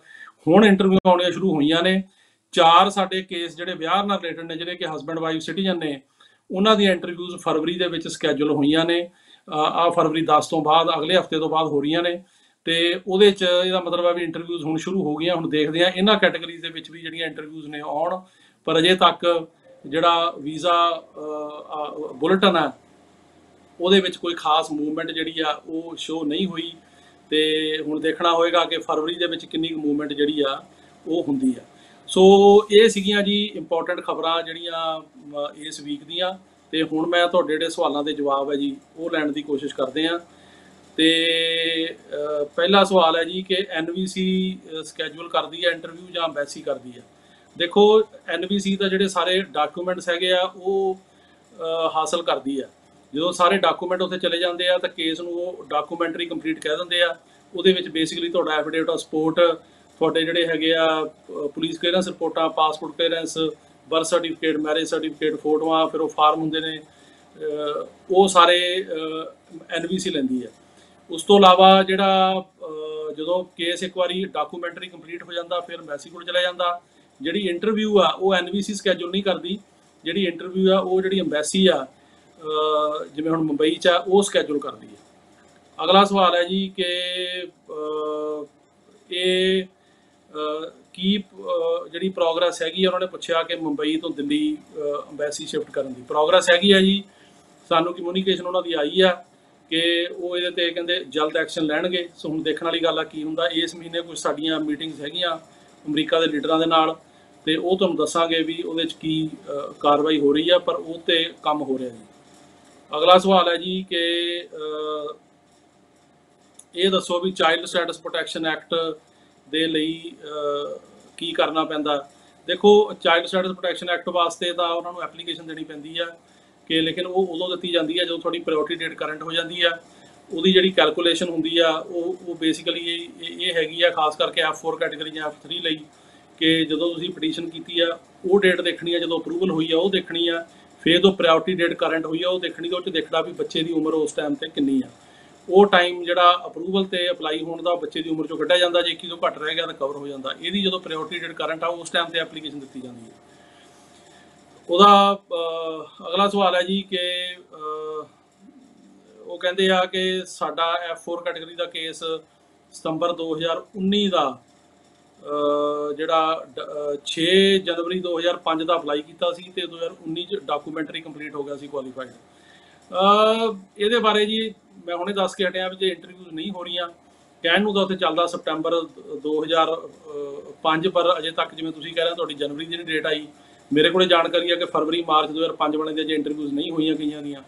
ਹੁਣ ਇੰਟਰਵਿਊ ਆਉਣੀਆਂ ਸ਼ੁਰੂ ਹੋਈਆਂ ਨੇ। 4 ਸਾਡੇ ਕੇਸ ਜਿਹੜੇ ਵਿਆਹ ਨਾਲ ਰਿਲੇਟਡ ਨੇ, ਜਿਹੜੇ ਕਿ ਹਸਬੈਂਡ ਵਾਈਫ ਸਿਟੀਜ਼ਨ ਨੇ, ਉਹਨਾਂ ਦੀਆਂ ਇੰਟਰਵਿਊਜ਼ ਫਰਵਰੀ ਦੇ ਵਿੱਚ ਸਕੈਜੂਲ ਹੋਈਆਂ ਨੇ। ਆ ਫਰਵਰੀ 10 ਤੋਂ ਬਾਅਦ ਅਗਲੇ ਹਫਤੇ ਤੋਂ ਬਾਅਦ ਹੋ ਰਹੀਆਂ ਨੇ, ਤੇ ਉਹਦੇ 'ਚ ਇਹਦਾ ਮਤਲਬ ਹੈ ਵੀ ਇੰਟਰਵਿਊਜ਼ ਹੁਣ ਸ਼ੁਰੂ ਹੋ ਗਈਆਂ। ਹੁਣ ਦੇਖਦੇ ਹਾਂ ਇਹਨਾਂ ਕੈਟਾਗਰੀਜ਼ ਦੇ ਵਿੱਚ ਵੀ ਜਿਹੜੀਆਂ ਇੰਟਰਵਿਊਜ਼ ਨੇ ਆਉਣ, ਪਰ ਅਜੇ ਤੱਕ ਜਿਹੜਾ ਵੀਜ਼ਾ ਬੁਲੇਟਿਨ ਹੈ ਉਹਦੇ ਵਿੱਚ ਕੋਈ ਖਾਸ ਮੂਵਮੈਂਟ ਜਿਹੜੀ ਆ ਉਹ ਸ਼ੋ ਨਹੀਂ ਹੋਈ। ਤੇ ਹੁਣ ਦੇਖਣਾ ਹੋਏਗਾ ਕਿ ਫਰਵਰੀ ਦੇ ਵਿੱਚ ਕਿੰਨੀ ਕੁ ਮੂਵਮੈਂਟ ਜਿਹੜੀ ਆ ਉਹ ਹੁੰਦੀ ਆ। ਸੋ ਇਹ ਸੀਗੀਆਂ ਜੀ ਇੰਪੋਰਟੈਂਟ ਖਬਰਾਂ ਜਿਹੜੀਆਂ ਇਸ ਵੀਕ ਦੀਆਂ। ਤੇ ਹੁਣ ਮੈਂ ਤੁਹਾਡੇ ਜਿਹੜੇ ਸਵਾਲਾਂ ਦੇ ਜਵਾਬ ਹੈ ਜੀ ਉਹ ਲੈਣ ਦੀ ਕੋਸ਼ਿਸ਼ ਕਰਦੇ ਹਾਂ। ਤੇ ਪਹਿਲਾ ਸਵਾਲ ਹੈ ਜੀ ਕਿ NVC ਸਕੈਜੂਲ ਕਰਦੀ ਹੈ ਇੰਟਰਵਿਊ ਜਾਂ ਐਮਬੈਸੀ ਕਰਦੀ ਹੈ? ਦੇਖੋ, NVC ਦਾ ਜਿਹੜੇ ਸਾਰੇ ਡਾਕੂਮੈਂਟਸ ਹੈਗੇ ਆ ਉਹ ਹਾਸਲ ਕਰਦੀ ਆ। ਜਦੋਂ ਸਾਰੇ ਡਾਕੂਮੈਂਟ ਉੱਥੇ ਚਲੇ ਜਾਂਦੇ ਆ ਤਾਂ ਕੇਸ ਨੂੰ ਉਹ ਡਾਕੂਮੈਂਟਰੀ ਕੰਪਲੀਟ ਕਹਿ ਦਿੰਦੇ ਆ। ਉਹਦੇ ਵਿੱਚ ਬੇਸਿਕਲੀ ਤੁਹਾਡਾ ਐਫੀਡੇਵਿਟ ਆਫ ਸਪੋਰਟ, ਤੁਹਾਡੇ ਜਿਹੜੇ ਹੈਗੇ ਆ ਪੁਲਿਸ ਕਲੀਅਰੈਂਸ ਰਿਪੋਰਟਾਂ, passport clearance, birth certificate, marriage certificate, ਫੋਟੋਆਂ, ਫਿਰ ਉਹ ਫਾਰਮ ਹੁੰਦੇ ਨੇ, ਉਹ ਸਾਰੇ NVC ਲੈਂਦੀ ਹੈ। ਉਸ ਤੋਂ ਇਲਾਵਾ ਜਿਹੜਾ ਜਦੋਂ ਕੇਸ ਇੱਕ ਵਾਰੀ ਡਾਕੂਮੈਂਟਰੀ ਕੰਪਲੀਟ ਹੋ ਜਾਂਦਾ ਫਿਰ ਐਮਬੈਸੀ ਕੋਲ ਚਲਾ ਜਾਂਦਾ। ਜਿਹੜੀ ਇੰਟਰਵਿਊ ਆ ਉਹ NVC ਸਕੈਜੂਲ ਨਹੀਂ ਕਰਦੀ। ਜਿਹੜੀ ਇੰਟਰਵਿਊ ਆ ਉਹ ਜਿਹੜੀ ਐਮਬੈਸੀ ਆ ਜਿਵੇਂ ਹੁਣ ਮੁੰਬਈ 'ਚ ਆ ਉਹ ਸਕੈਜੂਲ ਕਰਦੀ ਹੈ। ਅਗਲਾ ਸਵਾਲ ਹੈ ਜੀ ਕਿ ਇਹ ਕੀ ਜਿਹੜੀ ਪ੍ਰੋਗਰੈਸ ਹੈਗੀ ਉਹਨਾਂ ਨੇ ਪੁੱਛਿਆ ਕਿ ਮੁੰਬਈ ਤੋਂ ਦਿੱਲੀ ਐਮਬੈਸੀ ਸ਼ਿਫਟ ਕਰਨ ਦੀ ਪ੍ਰੋਗਰੈਸ ਹੈਗੀ ਆ ਜੀ। ਸਾਨੂੰ ਕਮਿਊਨੀਕੇਸ਼ਨ ਉਹਨਾਂ ਦੀ ਆਈ ਆ ਕਿ ਉਹ ਇਹਦੇ ਤੇ ਕਹਿੰਦੇ ਜਲਦ ਐਕਸ਼ਨ ਲੈਣਗੇ। ਸੋ ਹੁਣ ਦੇਖਣ ਵਾਲੀ ਗੱਲ ਆ ਕੀ ਹੁੰਦਾ। ਇਸ ਮਹੀਨੇ ਕੁਝ ਸਾਡੀਆਂ ਮੀਟਿੰਗਸ ਹੈਗੀਆਂ ਅਮਰੀਕਾ ਦੇ ਲੀਡਰਾਂ ਦੇ ਨਾਲ, ਤੇ ਉਹ ਤੁਹਾਨੂੰ ਦੱਸਾਂਗੇ ਵੀ ਉਹਦੇ 'ਚ ਕੀ ਕਾਰਵਾਈ ਹੋ ਰਹੀ ਆ, ਪਰ ਉਹ ਤੇ ਕੰਮ ਹੋ ਰਿਹਾ ਜੀ। ਅਗਲਾ ਸਵਾਲ ਹੈ ਜੀ ਕਿ ਇਹ ਦੱਸੋ ਵੀ ਚਾਈਲਡ ਸਟੇਟਸ ਪ੍ਰੋਟੈਕਸ਼ਨ ਐਕਟ ਦੇ ਲਈ ਕੀ ਕਰਨਾ ਪੈਂਦਾ। ਦੇਖੋ, ਚਾਈਲਡ ਸਟੇਟਸ ਪ੍ਰੋਟੈਕਸ਼ਨ ਐਕਟ ਵਾਸਤੇ ਤਾਂ ਉਹਨਾਂ ਨੂੰ ਐਪਲੀਕੇਸ਼ਨ ਦੇਣੀ ਪੈਂਦੀ ਆ ਕਿ, ਲੇਕਿਨ ਉਹ ਉਦੋਂ ਦਿੱਤੀ ਜਾਂਦੀ ਹੈ ਜਦੋਂ ਤੁਹਾਡੀ ਪ੍ਰਾਇਓਰਟੀ ਡੇਟ ਕਰੰਟ ਹੋ ਜਾਂਦੀ ਆ। ਉਹਦੀ ਜਿਹੜੀ ਕੈਲਕੂਲੇਸ਼ਨ ਹੁੰਦੀ ਆ ਉਹ ਬੇਸਿਕਲੀ ਇਹ ਹੈਗੀ ਆ, ਖਾਸ ਕਰਕੇ F4 ਕੈਟਾਗਰੀ ਜਾਂ F3 ਲਈ, ਕਿ ਜਦੋਂ ਤੁਸੀਂ ਪਟੀਸ਼ਨ ਕੀਤੀ ਆ ਉਹ ਡੇਟ ਦੇਖਣੀ ਆ, ਜਦੋਂ ਅਪਰੂਵਲ ਹੋਈ ਆ ਉਹ ਦੇਖਣੀ ਆ, ਫਿਰ ਜਦੋਂ ਪ੍ਰਾਇਓਰਟੀ ਡੇਟ ਕਰੰਟ ਹੋਈ ਆ ਉਹ ਦੇਖਣੀ, ਉਹ 'ਚ ਦੇਖਣਾ ਵੀ ਬੱਚੇ ਦੀ ਉਮਰ ਉਸ ਟਾਈਮ 'ਤੇ ਕਿੰਨੀ ਆ। ਉਹ ਟਾਈਮ ਜਿਹੜਾ ਅਪਰੂਵਲ ਤੇ ਅਪਲਾਈ ਹੋਣ ਦਾ ਬੱਚੇ ਦੀ ਉਮਰ 'ਚੋਂ ਕੱਢਿਆ ਜਾਂਦਾ। ਜੇ 21 ਤੋਂ ਘੱਟ ਰਹਿ ਗਿਆ ਤਾਂ ਕਵਰ ਹੋ ਜਾਂਦਾ। ਇਹਦੀ ਜਦੋਂ ਪ੍ਰਾਇਓਰਟੀ ਡੇਟ ਕਰੰਟ ਆ ਉਸ ਟਾਈਮ 'ਤੇ ਐਪਲੀਕੇਸ਼ਨ ਦਿੱਤੀ ਜਾਂਦੀ ਹੈ। ਉਹਦਾ ਅਗਲਾ ਸਵਾਲ ਹੈ ਜੀ ਕਿ ਉਹ ਕਹਿੰਦੇ ਆ ਕਿ ਸਾਡਾ F4 ਕੈਟਾਗਰੀ ਦਾ ਕੇਸ ਸਤੰਬਰ 2019 ਦਾ ਜਿਹੜਾ 6 ਜਨਵਰੀ 2005 ਦਾ ਅਪਲਾਈ ਕੀਤਾ ਸੀ ਤੇ 2019 ਚ ਡਾਕੂਮੈਂਟਰੀ ਕੰਪਲੀਟ ਹੋ ਗਿਆ ਸੀ ਕੁਆਲੀਫਾਈਡ। ਇਹਦੇ ਬਾਰੇ ਜੀ ਮੈਂ ਹੁਣੇ ਦੱਸ ਕੇ ਹਟਿਆ ਵੀ ਜੇ ਇੰਟਰਵਿਊਜ਼ ਨਹੀਂ ਹੋ ਰਹੀਆਂ, ਕਹਿਣ ਨੂੰ ਤਾਂ ਉੱਥੇ ਚੱਲਦਾ ਸਪਟੰਬਰ 2005, ਪਰ ਅਜੇ ਤੱਕ ਜਿਵੇਂ ਤੁਸੀਂ ਕਹਿ ਰਹੇ ਤੁਹਾਡੀ ਜਨਵਰੀ ਦੀ ਡੇਟ ਆਈ, ਮੇਰੇ ਕੋਲੇ ਜਾਣਕਾਰੀ ਹੈ ਕਿ ਫਰਵਰੀ ਮਾਰਚ 2005 ਵਾਲੇ ਦੇ ਅਜੇ ਇੰਟਰਵਿਊਜ਼ ਨਹੀਂ ਹੋਈਆਂ ਕਈਆਂ ਦੀਆਂ।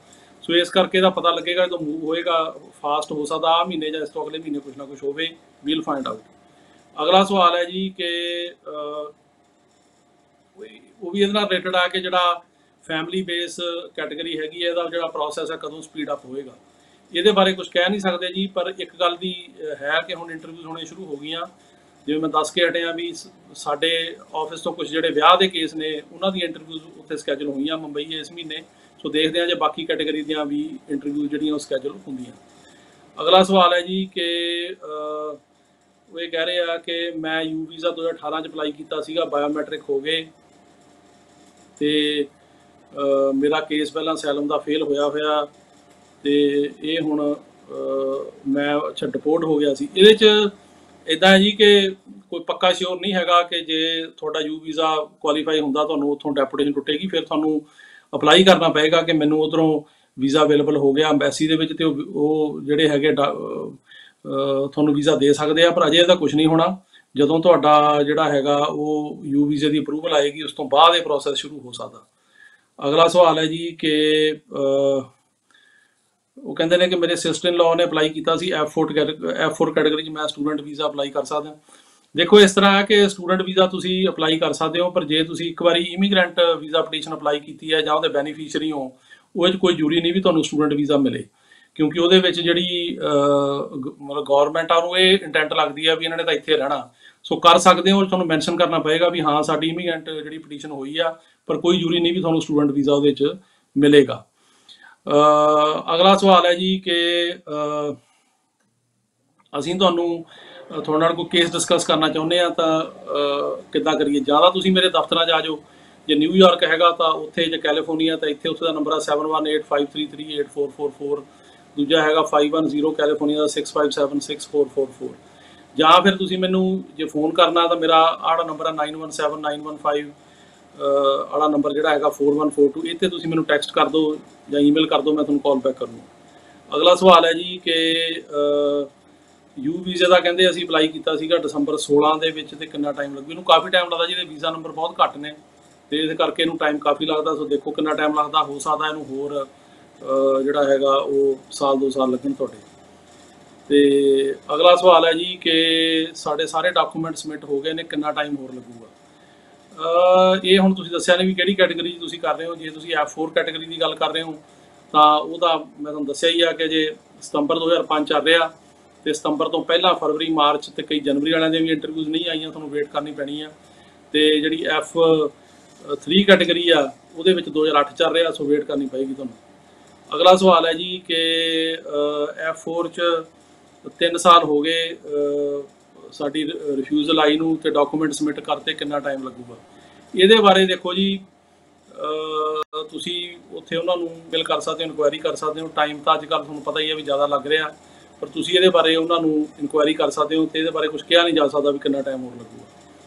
ਸੋ ਇਸ ਕਰਕੇ ਇਹਦਾ ਪਤਾ ਲੱਗੇਗਾ ਜਦੋਂ ਮੂਵ ਹੋਏਗਾ, ਫਾਸਟ ਹੋ ਸਕਦਾ ਆਹ ਮਹੀਨੇ ਜਾਂ ਇਸ ਤੋਂ ਅਗਲੇ ਮਹੀਨੇ ਕੁਛ ਨਾ ਕੁਛ ਹੋਵੇ, ਵੀਲ ਫਾਈਂਡ ਆਊਟ। ਅਗਲਾ ਸਵਾਲ ਹੈ ਜੀ ਕਿ ਉਹ ਵੀ ਇਹਦੇ ਨਾਲ ਰਿਲੇਟਡ ਆ ਕਿ ਜਿਹੜਾ ਫੈਮਿਲੀ ਬੇਸ ਕੈਟਾਗਰੀ ਹੈਗੀ ਹੈ, ਇਹਦਾ ਜਿਹੜਾ ਪ੍ਰੋਸੈਸ ਹੈ ਕਦੋਂ ਸਪੀਡ ਅਪ ਹੋਏਗਾ, ਇਹਦੇ ਬਾਰੇ ਕੁਝ ਕਹਿ ਨਹੀਂ ਸਕਦੇ ਜੀ। ਪਰ ਇੱਕ ਗੱਲ ਦੀ ਹੈ ਕਿ ਹੁਣ ਇੰਟਰਵਿਊਜ਼ ਹੋਣੇ ਸ਼ੁਰੂ ਹੋ ਗਈਆਂ। ਜਿਵੇਂ ਮੈਂ ਦੱਸ ਕੇ ਹਟਿਆ ਵੀ ਸਾਡੇ ਆਫਿਸ ਤੋਂ ਕੁਝ ਜਿਹੜੇ ਵਿਆਹ ਦੇ ਕੇਸ ਨੇ ਉਹਨਾਂ ਦੀ ਇੰਟਰਵਿਊਜ਼ ਉੱਥੇ ਸਕੈਜੂਲ ਹੋਈਆਂ ਮੁੰਬਈ ਇਸ ਮਹੀਨੇ। ਸੋ ਦੇਖਦੇ ਹਾਂ ਜੇ ਬਾਕੀ ਕੈਟਾਗਰੀ ਦੀਆਂ ਵੀ ਇੰਟਰਵਿਊ ਜਿਹੜੀਆਂ ਉਹ ਸਕੈਜੂਲ ਹੁੰਦੀਆਂ। ਅਗਲਾ ਸਵਾਲ ਹੈ ਜੀ ਕਿ ਉਹ ਇਹ ਕਹਿ ਰਹੇ ਆ ਕਿ ਮੈਂ ਯੂ ਵੀਜ਼ਾ 2018 ਚ ਅਪਲਾਈ ਕੀਤਾ ਸੀਗਾ, ਬਾਇਓਮੈਟ੍ਰਿਕ ਹੋ ਗਏ ਤੇ ਮੇਰਾ ਕੇਸ ਪਹਿਲਾਂ ਸੈਲਮ ਦਾ ਫੇਲ ਹੋਇਆ ਤੇ ਇਹ ਹੁਣ ਮੈਂ ਅੱਛਾ ਡਿਪੋਰਟ ਹੋ ਗਿਆ ਸੀ। ਇਹਦੇ ਚ ਇੱਦਾਂ ਹੈ ਜੀ ਕਿ ਕੋਈ ਪੱਕਾ ਸ਼ੋਰ ਨਹੀਂ ਹੈਗਾ ਕਿ ਜੇ ਤੁਹਾਡਾ ਯੂ ਵੀਜ਼ਾ ਕੁਆਲੀਫਾਈ ਹੁੰਦਾ ਤੁਹਾਨੂੰ ਉੱਥੋਂ ਡੈਪੂਟੇਸ਼ਨ ਟੁੱਟੇਗੀ, ਫਿਰ ਤੁਹਾਨੂੰ ਅਪਲਾਈ ਕਰਨਾ ਪਏਗਾ ਕਿ ਮੈਨੂੰ ਉੱਧਰੋਂ ਵੀਜ਼ਾ ਅਵੇਲੇਬਲ ਹੋ ਗਿਆ ਐਮਬੈਸੀ ਦੇ ਵਿੱਚ ਤੇ ਉਹ ਜਿਹੜੇ ਹੈਗੇ ਤੁਹਾਨੂੰ ਵੀਜ਼ਾ ਦੇ ਸਕਦੇ ਆ। ਪਰ ਅਜੇ ਇਹਦਾ ਕੁਝ ਨਹੀਂ ਹੋਣਾ, ਜਦੋਂ ਤੁਹਾਡਾ ਜਿਹੜਾ ਹੈਗਾ ਉਹ ਯੂ ਵੀਜ਼ੇ ਦੀ ਅਪਰੂਵਲ ਆਏਗੀ ਉਸ ਤੋਂ ਬਾਅਦ ਇਹ ਪ੍ਰੋਸੈਸ ਸ਼ੁਰੂ ਹੋ ਸਕਦਾ। ਅਗਲਾ ਸਵਾਲ ਹੈ ਜੀ ਕਿ ਉਹ ਕਹਿੰਦੇ ਨੇ ਕਿ ਮੇਰੇ ਸਿਸਟਰ ਇਨ ਲਾਅ ਨੇ ਅਪਲਾਈ ਕੀਤਾ ਸੀ F4 ਕੈਟਾਗਰੀ 'ਚ, ਮੈਂ ਸਟੂਡੈਂਟ ਵੀਜ਼ਾ ਅਪਲਾਈ ਕਰ ਸਕਦਾ। ਦੇਖੋ ਇਸ ਤਰ੍ਹਾਂ ਹੈ ਕਿ ਸਟੂਡੈਂਟ ਵੀਜ਼ਾ ਤੁਸੀਂ ਅਪਲਾਈ ਕਰ ਸਕਦੇ ਹੋ, ਪਰ ਜੇ ਤੁਸੀਂ ਇੱਕ ਵਾਰੀ ਇਮੀਗ੍ਰੈਂਟ ਵੀਜ਼ਾ ਪਟੀਸ਼ਨ ਅਪਲਾਈ ਕੀਤੀ ਹੈ ਜਾਂ ਉਹਦੇ ਬੈਨੀਫੀਸ਼ਰੀ ਹੋ, ਉਹ 'ਚ ਕੋਈ ਜ਼ਰੂਰੀ ਨਹੀਂ ਵੀ ਤੁਹਾਨੂੰ ਸਟੂਡੈਂਟ ਵੀਜ਼ਾ ਮਿਲੇ, ਕਿਉਂਕਿ ਉਹਦੇ ਵਿੱਚ ਜਿਹੜੀ ਮਤਲਬ ਗੌਰਮੈਂਟ ਆ ਉਹਨੂੰ ਇਹ ਇੰਟੈਂਟ ਲੱਗਦੀ ਹੈ ਵੀ ਇਹਨਾਂ ਨੇ ਤਾਂ ਇੱਥੇ ਰਹਿਣਾ। ਸੋ ਕਰ ਸਕਦੇ ਹੋ, ਤੁਹਾਨੂੰ ਮੈਂਸ਼ਨ ਕਰਨਾ ਪਏਗਾ ਵੀ ਹਾਂ ਸਾਡੀ ਇਮੀਗ੍ਰੈਂਟ ਜਿਹੜੀ ਪਟੀਸ਼ਨ ਹੋਈ ਆ, ਪਰ ਕੋਈ ਜ਼ਰੂਰੀ ਨਹੀਂ ਵੀ ਤੁਹਾਨੂੰ ਸਟੂਡੈਂਟ ਵੀਜ਼ਾ ਉਹਦੇ 'ਚ ਮਿਲੇਗਾ। ਅਗਲਾ ਸਵਾਲ ਹੈ ਜੀ ਕਿ ਅਸੀਂ ਤੁਹਾਡੇ ਨਾਲ ਕੋਈ ਕੇਸ ਡਿਸਕਸ ਕਰਨਾ ਚਾਹੁੰਦੇ ਆ ਤਾਂ ਕਿੱਦਾਂ ਕਰੀਏ? ਜ਼ਿਆਦਾ ਤੁਸੀਂ ਮੇਰੇ ਦਫ਼ਤਰਾਂ 'ਚ ਆ ਜਾਓ, ਜੇ ਨਿਊਯਾਰਕ ਹੈਗਾ ਤਾਂ ਉੱਥੇ, ਜੇ ਕੈਲੀਫੋਰਨੀਆ ਤਾਂ ਇੱਥੇ ਉੱਥੇ ਦਾ ਨੰਬਰ ਆ 7185338444, ਦੂਜਾ ਹੈਗਾ 510 ਕੈਲੀਫੋਰਨੀਆ ਦਾ 65764444। ਜਾਂ ਫਿਰ ਤੁਸੀਂ ਮੈਨੂੰ ਜੇ ਫੋਨ ਕਰਨਾ ਤਾਂ ਮੇਰਾ ਆੜਾ ਨੰਬਰ ਆ 917915 ਵਾਲਾ ਨੰਬਰ ਜਿਹੜਾ ਹੈਗਾ 4142, ਇੱਥੇ ਤੁਸੀਂ ਮੈਨੂੰ ਟੈਕਸਟ ਕਰ ਦਿਓ ਜਾਂ ਈਮੇਲ ਕਰ ਦਿਓ, ਮੈਂ ਤੁਹਾਨੂੰ ਕਾਲ ਬੈਕ ਕਰੂੰਗਾ। ਅਗਲਾ ਸਵਾਲ ਹੈ ਜੀ ਕਿ ਯੂ ਵੀਜ਼ੇ ਦਾ ਕਹਿੰਦੇ ਅਸੀਂ ਅਪਲਾਈ ਕੀਤਾ ਸੀਗਾ ਦਸੰਬਰ 16 ਦੇ ਵਿੱਚ ਤੇ ਕਿੰਨਾ ਟਾਈਮ ਲੱਗੂ? ਇਹਨੂੰ ਕਾਫੀ ਟਾਈਮ ਲੱਗਦਾ, ਜਿਹਦੇ ਵੀਜ਼ਾ ਨੰਬਰ ਬਹੁਤ ਘੱਟ ਨੇ ਤੇ ਇਸ ਕਰਕੇ ਇਹਨੂੰ ਟਾਈਮ ਕਾਫੀ ਲੱਗਦਾ। ਸੋ ਦੇਖੋ ਕਿੰਨਾ ਟਾਈਮ ਲੱਗਦਾ, ਹੋ ਸਕਦਾ ਇਹਨੂੰ ਹੋਰ ਜਿਹੜਾ ਹੈਗਾ ਉਹ ਸਾਲ 2 ਸਾਲ ਲੱਗਣ ਤੁਹਾਡੇ। ਤੇ ਅਗਲਾ ਸਵਾਲ ਹੈ ਜੀ ਕਿ ਸਾਡੇ ਸਾਰੇ ਡਾਕੂਮੈਂਟ ਸਬਮਿਟ ਹੋ ਗਏ ਨੇ, ਕਿੰਨਾ ਟਾਈਮ ਹੋਰ ਲੱਗੂਗਾ? ਇਹ ਹੁਣ ਤੁਸੀਂ ਦੱਸਿਆ ਨਹੀਂ ਵੀ ਕਿਹੜੀ ਕੈਟਾਗਰੀ 'ਚ ਤੁਸੀਂ ਕਰ ਰਹੇ ਹੋ। ਜੇ ਤੁਸੀਂ F4 ਕੈਟਾਗਰੀ ਦੀ ਗੱਲ ਕਰ ਰਹੇ ਹੋ ਤਾਂ ਉਹਦਾ ਮੈਂ ਤੁਹਾਨੂੰ ਦੱਸਿਆ ਹੀ ਆ ਕਿ ਜੇ ਸਤੰਬਰ 2005 ਚੱਲ ਰਿਹਾ ਤੇ ਸਤੰਬਰ ਤੋਂ ਪਹਿਲਾਂ ਫਰਵਰੀ ਮਾਰਚ ਤੇ ਕਈ ਜਨਵਰੀ ਵਾਲਿਆਂ ਦੀਆਂ ਵੀ ਇੰਟਰਵਿਊਜ਼ ਨਹੀਂ ਆਈਆਂ, ਤੁਹਾਨੂੰ ਵੇਟ ਕਰਨੀ ਪੈਣੀ ਆ। ਤੇ ਜਿਹੜੀ F3 ਕੈਟਾਗਰੀ ਆ ਉਹਦੇ ਵਿੱਚ 2008 ਚੱਲ ਰਿਹਾ, ਸੋ ਵੇਟ ਕਰਨੀ ਪਏਗੀ ਤੁਹਾਨੂੰ। ਅਗਲਾ ਸਵਾਲ ਹੈ ਜੀ ਕਿ F4 'ਚ 3 ਸਾਲ ਹੋ ਗਏ ਸਾਡੀ ਰਿਫਿਊਜ਼ਲ ਆਈ ਨੂੰ ਤੇ ਡਾਕੂਮੈਂਟ ਸਬਮਿਟ ਕਰਤੇ, ਕਿੰਨਾ ਟਾਈਮ ਲੱਗੂਗਾ? ਇਹਦੇ ਬਾਰੇ ਦੇਖੋ ਜੀ ਤੁਸੀਂ ਉੱਥੇ ਉਹਨਾਂ ਨੂੰ ਮਿਲ ਕਰ ਸਕਦੇ ਹੋ, ਇਨਕੁਆਇਰੀ ਕਰ ਸਕਦੇ ਹੋ। ਟਾਈਮ ਤਾਂ ਅੱਜ ਕੱਲ੍ਹ ਤੁਹਾਨੂੰ ਪਤਾ ਹੀ ਹੈ ਵੀ ਜ਼ਿਆਦਾ ਲੱਗ ਰਿਹਾ, ਪਰ ਤੁਸੀਂ ਇਹਦੇ ਬਾਰੇ ਉਹਨਾਂ ਨੂੰ ਇਨਕੁਆਇਰੀ ਕਰ ਸਕਦੇ ਹੋ ਤੇ ਇਹਦੇ ਬਾਰੇ ਕੁਝ ਕਿਹਾ ਨਹੀਂ ਜਾ ਸਕਦਾ ਵੀ ਕਿੰਨਾ ਟਾਈਮ ਹੋਰ ਲੱਗੂਗਾ।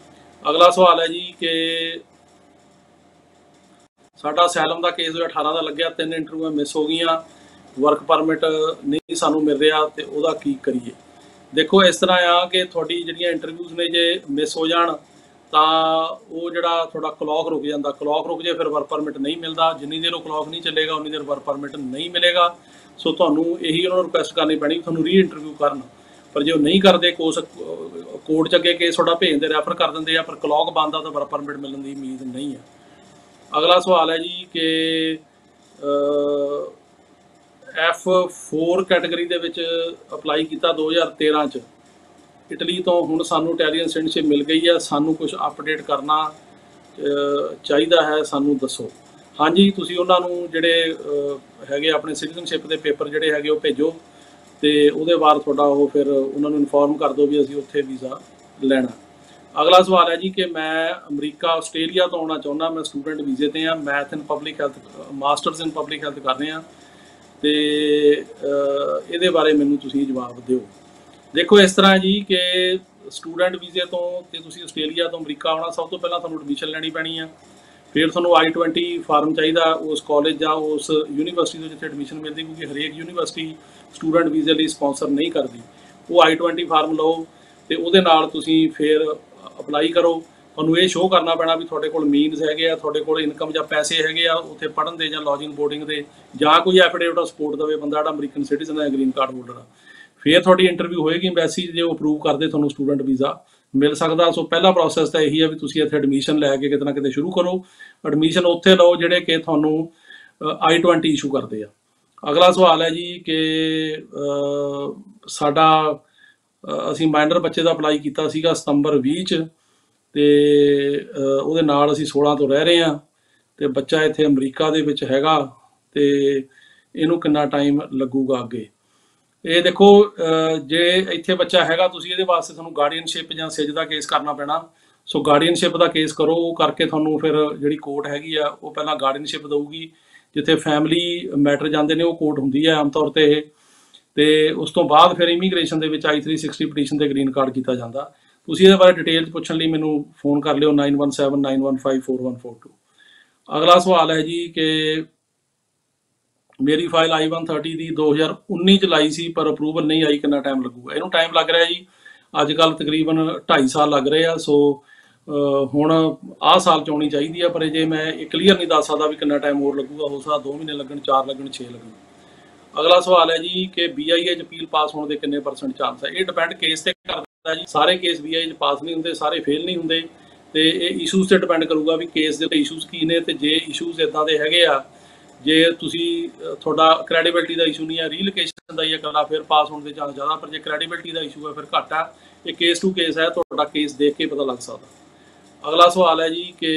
ਅਗਲਾ ਸਵਾਲ ਹੈ ਜੀ ਕਿ ਸਾਡਾ ਅਸਾਈਲਮ ਦਾ ਕੇਸ 2018 ਦਾ ਲੱਗਿਆ, 3 ਇੰਟਰਵਿਊਆਂ ਮਿਸ ਹੋ ਗਈਆਂ, ਵਰਕ ਪਰਮਿਟ ਨਹੀਂ ਸਾਨੂੰ ਮਿਲ ਰਿਹਾ ਤੇ ਉਹਦਾ ਕੀ ਕਰੀਏ? ਦੇਖੋ ਇਸ ਤਰ੍ਹਾਂ ਆ ਕਿ ਤੁਹਾਡੀ ਜਿਹੜੀਆਂ ਇੰਟਰਵਿਊਜ਼ ਨੇ ਜੇ ਮਿਸ ਹੋ ਜਾਣ ਤਾਂ ਉਹ ਜਿਹੜਾ ਤੁਹਾਡਾ ਕਲੌਕ ਰੁਕ ਜਾਂਦਾ, ਕਲੌਕ ਰੁਕ ਜੇ ਫਿਰ ਵਰਕ ਪਰਮਿਟ ਨਹੀਂ ਮਿਲਦਾ। ਜਿੰਨੀ ਦੇਰ ਉਹ ਕਲੌਕ ਨਹੀਂ ਚੱਲੇਗਾ ਉਨੀ ਦੇਰ ਵਰਕ ਪਰਮਿਟ ਨਹੀਂ ਮਿਲੇਗਾ। ਸੋ ਤੁਹਾਨੂੰ ਇਹੀ ਉਹਨਾਂ ਨੂੰ ਰਿਕੁਐਸਟ ਕਰਨੀ ਪੈਣੀ ਤੁਹਾਨੂੰ ਰੀ ਇੰਟਰਵਿਊ ਕਰਨ, ਪਰ ਜੇ ਉਹ ਨਹੀਂ ਕਰਦੇ ਕੋਰਟ 'ਚ ਅੱਗੇ ਕੇਸ ਤੁਹਾਡਾ ਭੇਜਦੇ, ਰੈਫਰ ਕਰ ਦਿੰਦੇ ਆ, ਪਰ ਕਲੌਕ ਬੰਦ ਆ ਤਾਂ ਵਰਕ ਪਰਮਿਟ ਮਿਲਣ ਦੀ ਉਮੀਦ ਨਹੀਂ ਹੈ। ਅਗਲਾ ਸਵਾਲ ਹੈ ਜੀ ਕਿ F4 ਕੈਟਾਗਰੀ ਦੇ ਵਿੱਚ ਅਪਲਾਈ ਕੀਤਾ 2013 'ਚ ਇਟਲੀ ਤੋਂ, ਹੁਣ ਸਾਨੂੰ ਇਟਾਲੀਅਨ ਸਿਟੀਜ਼ਨਸ਼ਿਪ ਮਿਲ ਗਈ ਹੈ, ਸਾਨੂੰ ਕੁਝ ਅਪਡੇਟ ਕਰਨਾ ਚਾਹੀਦਾ ਹੈ, ਸਾਨੂੰ ਦੱਸੋ। ਹਾਂਜੀ, ਤੁਸੀਂ ਉਹਨਾਂ ਨੂੰ ਜਿਹੜੇ ਹੈਗੇ ਆਪਣੇ ਸਿਟੀਜ਼ਨਸ਼ਿਪ ਦੇ ਪੇਪਰ ਜਿਹੜੇ ਹੈਗੇ ਉਹ ਭੇਜੋ ਤੇ ਉਹਦੇ ਬਾਅਦ ਤੁਹਾਡਾ ਉਹ ਫਿਰ ਉਹਨਾਂ ਨੂੰ ਇਨਫੋਰਮ ਕਰ ਦਿਓ ਵੀ ਅਸੀਂ ਉੱਥੇ ਵੀਜ਼ਾ ਲੈਣਾ। ਅਗਲਾ ਸਵਾਲ ਹੈ ਜੀ ਕਿ ਮੈਂ ਅਮਰੀਕਾ ਆਸਟ੍ਰੇਲੀਆ ਤੋਂ ਆਉਣਾ ਚਾਹੁੰਦਾ, ਮੈਂ ਸਟੂਡੈਂਟ ਵੀਜ਼ੇ ਤੇ ਹਾਂ, ਮੈਥ ਇਨ ਪਬਲਿਕ ਹੈਲਥ, ਮਾਸਟਰਸ ਇਨ ਪਬਲਿਕ ਹੈਲਥ ਕਰ ਰਹੇ ਹਾਂ ਤੇ ਇਹਦੇ ਬਾਰੇ ਮੈਨੂੰ ਤੁਸੀਂ ਜਵਾਬ ਦਿਓ। ਦੇਖੋ ਇਸ ਤਰ੍ਹਾਂ ਜੀ ਕਿ स्टूडेंट वीजे तो ते तुसीं आस्ट्रेलिया तो अमरीका आउणा, सब तो पहलां तुहानूं एडमिशन लैनी पैनी आ। फिर तुहानूं I-20 फार्म चाहिदा उस कॉलेज या उस यूनीवर्सिटी तो जिथे एडमिशन मिलती, क्योंकि हरेक यूनीवर्सिटी स्टूडेंट वीजे लिए स्पॉन्सर नहीं करती। वो I-20 फार्म लो तो उहदे नाल तुसीं फिर अपलाई करो। तुहानूं ये शो करना पैना भी तुहाडे कोल मीनस हैगे आ, तुहाडे कोल इनकम या पैसे हैगे आ उत्थे पढ़न दे जां लॉजिंग बोर्डिंग दे, जां कोई एफिडेविट ऑफ सपोर्ट देवे बंदा जिहड़ा अमरीकन सिटीजन है, ग्रीन कार्ड होल्डर आ। फिर थोड़ी इंटरव्यू होएगी एम्बैसी, जो अप्रूव करते तुहानूं स्टूडेंट वीज़ा मिल सकदा। सो पहला प्रोसैस तो यही है भी तुसीं इत्थे एडमिशन लैके किते ना किते शुरू करो। एडमिशन उत्थे लो जिहड़े कि तुहानूं I-20 इशू करदे आ। अगला सवाल है जी कि साडा ਅਸੀਂ ਮਾਈਨਰ ਬੱਚੇ ਦਾ ਅਪਲਾਈ ਕੀਤਾ ਸੀਗਾ ਸਤੰਬਰ 20 ਚ, ਤੇ ਉਹਦੇ ਨਾਲ ਅਸੀਂ 16 ਤੋਂ ਰਹਿ ਰਹੇ ਹਾਂ, ਤੇ ਬੱਚਾ ਇੱਥੇ ਅਮਰੀਕਾ ਦੇ ਵਿੱਚ ਹੈਗਾ, ਤੇ ਇਹਨੂੰ ਕਿੰਨਾ ਟਾਈਮ ਲੱਗੂਗਾ ਅੱਗੇ। ਇਹ ਦੇਖੋ ਜੇ ਇੱਥੇ ਬੱਚਾ ਹੈਗਾ, ਤੁਸੀਂ ਇਹਦੇ ਵਾਸਤੇ ਤੁਹਾਨੂੰ ਗਾਰਡੀਅਨਸ਼ਿਪ ਜਾਂ ਸਿਜ ਦਾ ਕੇਸ ਕਰਨਾ ਪੈਣਾ। ਸੋ ਗਾਰਡੀਅਨਸ਼ਿਪ ਦਾ ਕੇਸ ਕਰੋ, ਉਹ ਕਰਕੇ ਤੁਹਾਨੂੰ ਫਿਰ ਜਿਹੜੀ ਕੋਰਟ ਹੈਗੀ ਆ ਉਹ ਪਹਿਲਾਂ ਗਾਰਡੀਅਨਸ਼ਿਪ ਦਊਗੀ। ਜਿੱਥੇ ਫੈਮਿਲੀ ਮੈਟਰ ਜਾਂਦੇ ਨੇ ਉਹ ਕੋਰਟ ਹੁੰਦੀ ਹੈ ਆਮ ਤੌਰ 'ਤੇ ਇਹ, ਤੇ ਉਸ ਤੋਂ ਬਾਅਦ ਫਿਰ ਇਮੀਗ੍ਰੇਸ਼ਨ ਦੇ ਵਿੱਚ I-360 ਪਟੀਸ਼ਨ ਤੇ ਗ੍ਰੀਨ ਕਾਰਡ ਕੀਤਾ ਜਾਂਦਾ। ਤੁਸੀਂ ਇਹਦੇ ਬਾਰੇ ਡਿਟੇਲ 'ਚ ਪੁੱਛਣ ਲਈ ਮੈਨੂੰ ਫੋਨ ਕਰ ਲਿਓ 9179154142। ਅਗਲਾ ਸਵਾਲ ਹੈ ਜੀ ਕਿ ਮੇਰੀ ਫਾਈਲ I-130 ਦੀ 2019 ਚ ਲਾਈ ਸੀ ਪਰ ਅਪਰੂਵਲ ਨਹੀਂ ਆਈ, ਕਿੰਨਾ ਟਾਈਮ ਲੱਗੂਗਾ? ਇਹਨੂੰ ਟਾਈਮ ਲੱਗ ਰਿਹਾ ਜੀ ਅੱਜ ਕੱਲ੍ਹ ਤਕਰੀਬਨ 2.5 ਸਾਲ ਲੱਗ ਰਹੇ ਆ। ਸੋ ਹੁਣ ਆਹ ਸਾਲ 'ਚ ਆਉਣੀ ਚਾਹੀਦੀ ਆ, ਪਰ ਜੇ ਮੈਂ ਇਹ ਕਲੀਅਰ ਨਹੀਂ ਦੱਸ ਸਕਦਾ ਵੀ ਕਿੰਨਾ ਟਾਈਮ ਹੋਰ ਲੱਗੂਗਾ। ਹੋ ਸਕਦਾ 2 ਮਹੀਨੇ ਲੱਗਣ, 4 ਲੱਗਣ, 6 ਲੱਗਣ। ਅਗਲਾ ਸਵਾਲ ਹੈ ਜੀ ਕਿ BIA 'ਚ ਅਪੀਲ ਪਾਸ ਹੋਣ ਦੇ ਕਿੰਨੇ % ਚਾਂਸ ਹੈ? ਇਹ ਡਿਪੈਂਡ ਕੇਸ ਤੇ ਕਰਦਾ ਜੀ। ਸਾਰੇ ਕੇਸ BIA 'ਚ ਪਾਸ ਨਹੀਂ ਹੁੰਦੇ, ਸਾਰੇ ਫੇਲ ਨਹੀਂ ਹੁੰਦੇ, ਤੇ ਇਹ ਇਸ਼ੂਜ਼ ਤੇ ਡਿਪੈਂਡ ਕਰੂਗਾ ਵੀ ਕੇਸ ਦੇ ਉੱਤੇ ਇਸ਼ੂਜ਼ ਕੀ ਨੇ। ਤੇ ਜੇ ਇਸ਼ੂਜ਼ ਇਦਾਂ ਦੇ ਹੈਗੇ ਆ, ਜੇ ਤੁਸੀਂ ਤੁਹਾਡਾ ਕ੍ਰੈਡੀਬਿਲਿਟੀ ਦਾ ਇਸ਼ੂ ਨਹੀਂ ਹੈ, ਰੀਲੋਕੇਸ਼ਨ ਦਾ ਹੀ ਹੈ ਇਕੱਲਾ, ਫਿਰ ਪਾਸ ਹੋਣ ਦੇ ਚਾਂਸ ਜ਼ਿਆਦਾ। ਪਰ ਜੇ ਕ੍ਰੈਡੀਬਿਲਿਟੀ ਦਾ ਇਸ਼ੂ ਹੈ ਫਿਰ ਘੱਟ ਆ। ਇਹ ਕੇਸ ਟੂ ਕੇਸ ਹੈ, ਤੁਹਾਡਾ ਕੇਸ ਦੇਖ ਕੇ ਪਤਾ ਲੱਗ ਸਕਦਾ। ਅਗਲਾ ਸਵਾਲ ਹੈ ਜੀ ਕਿ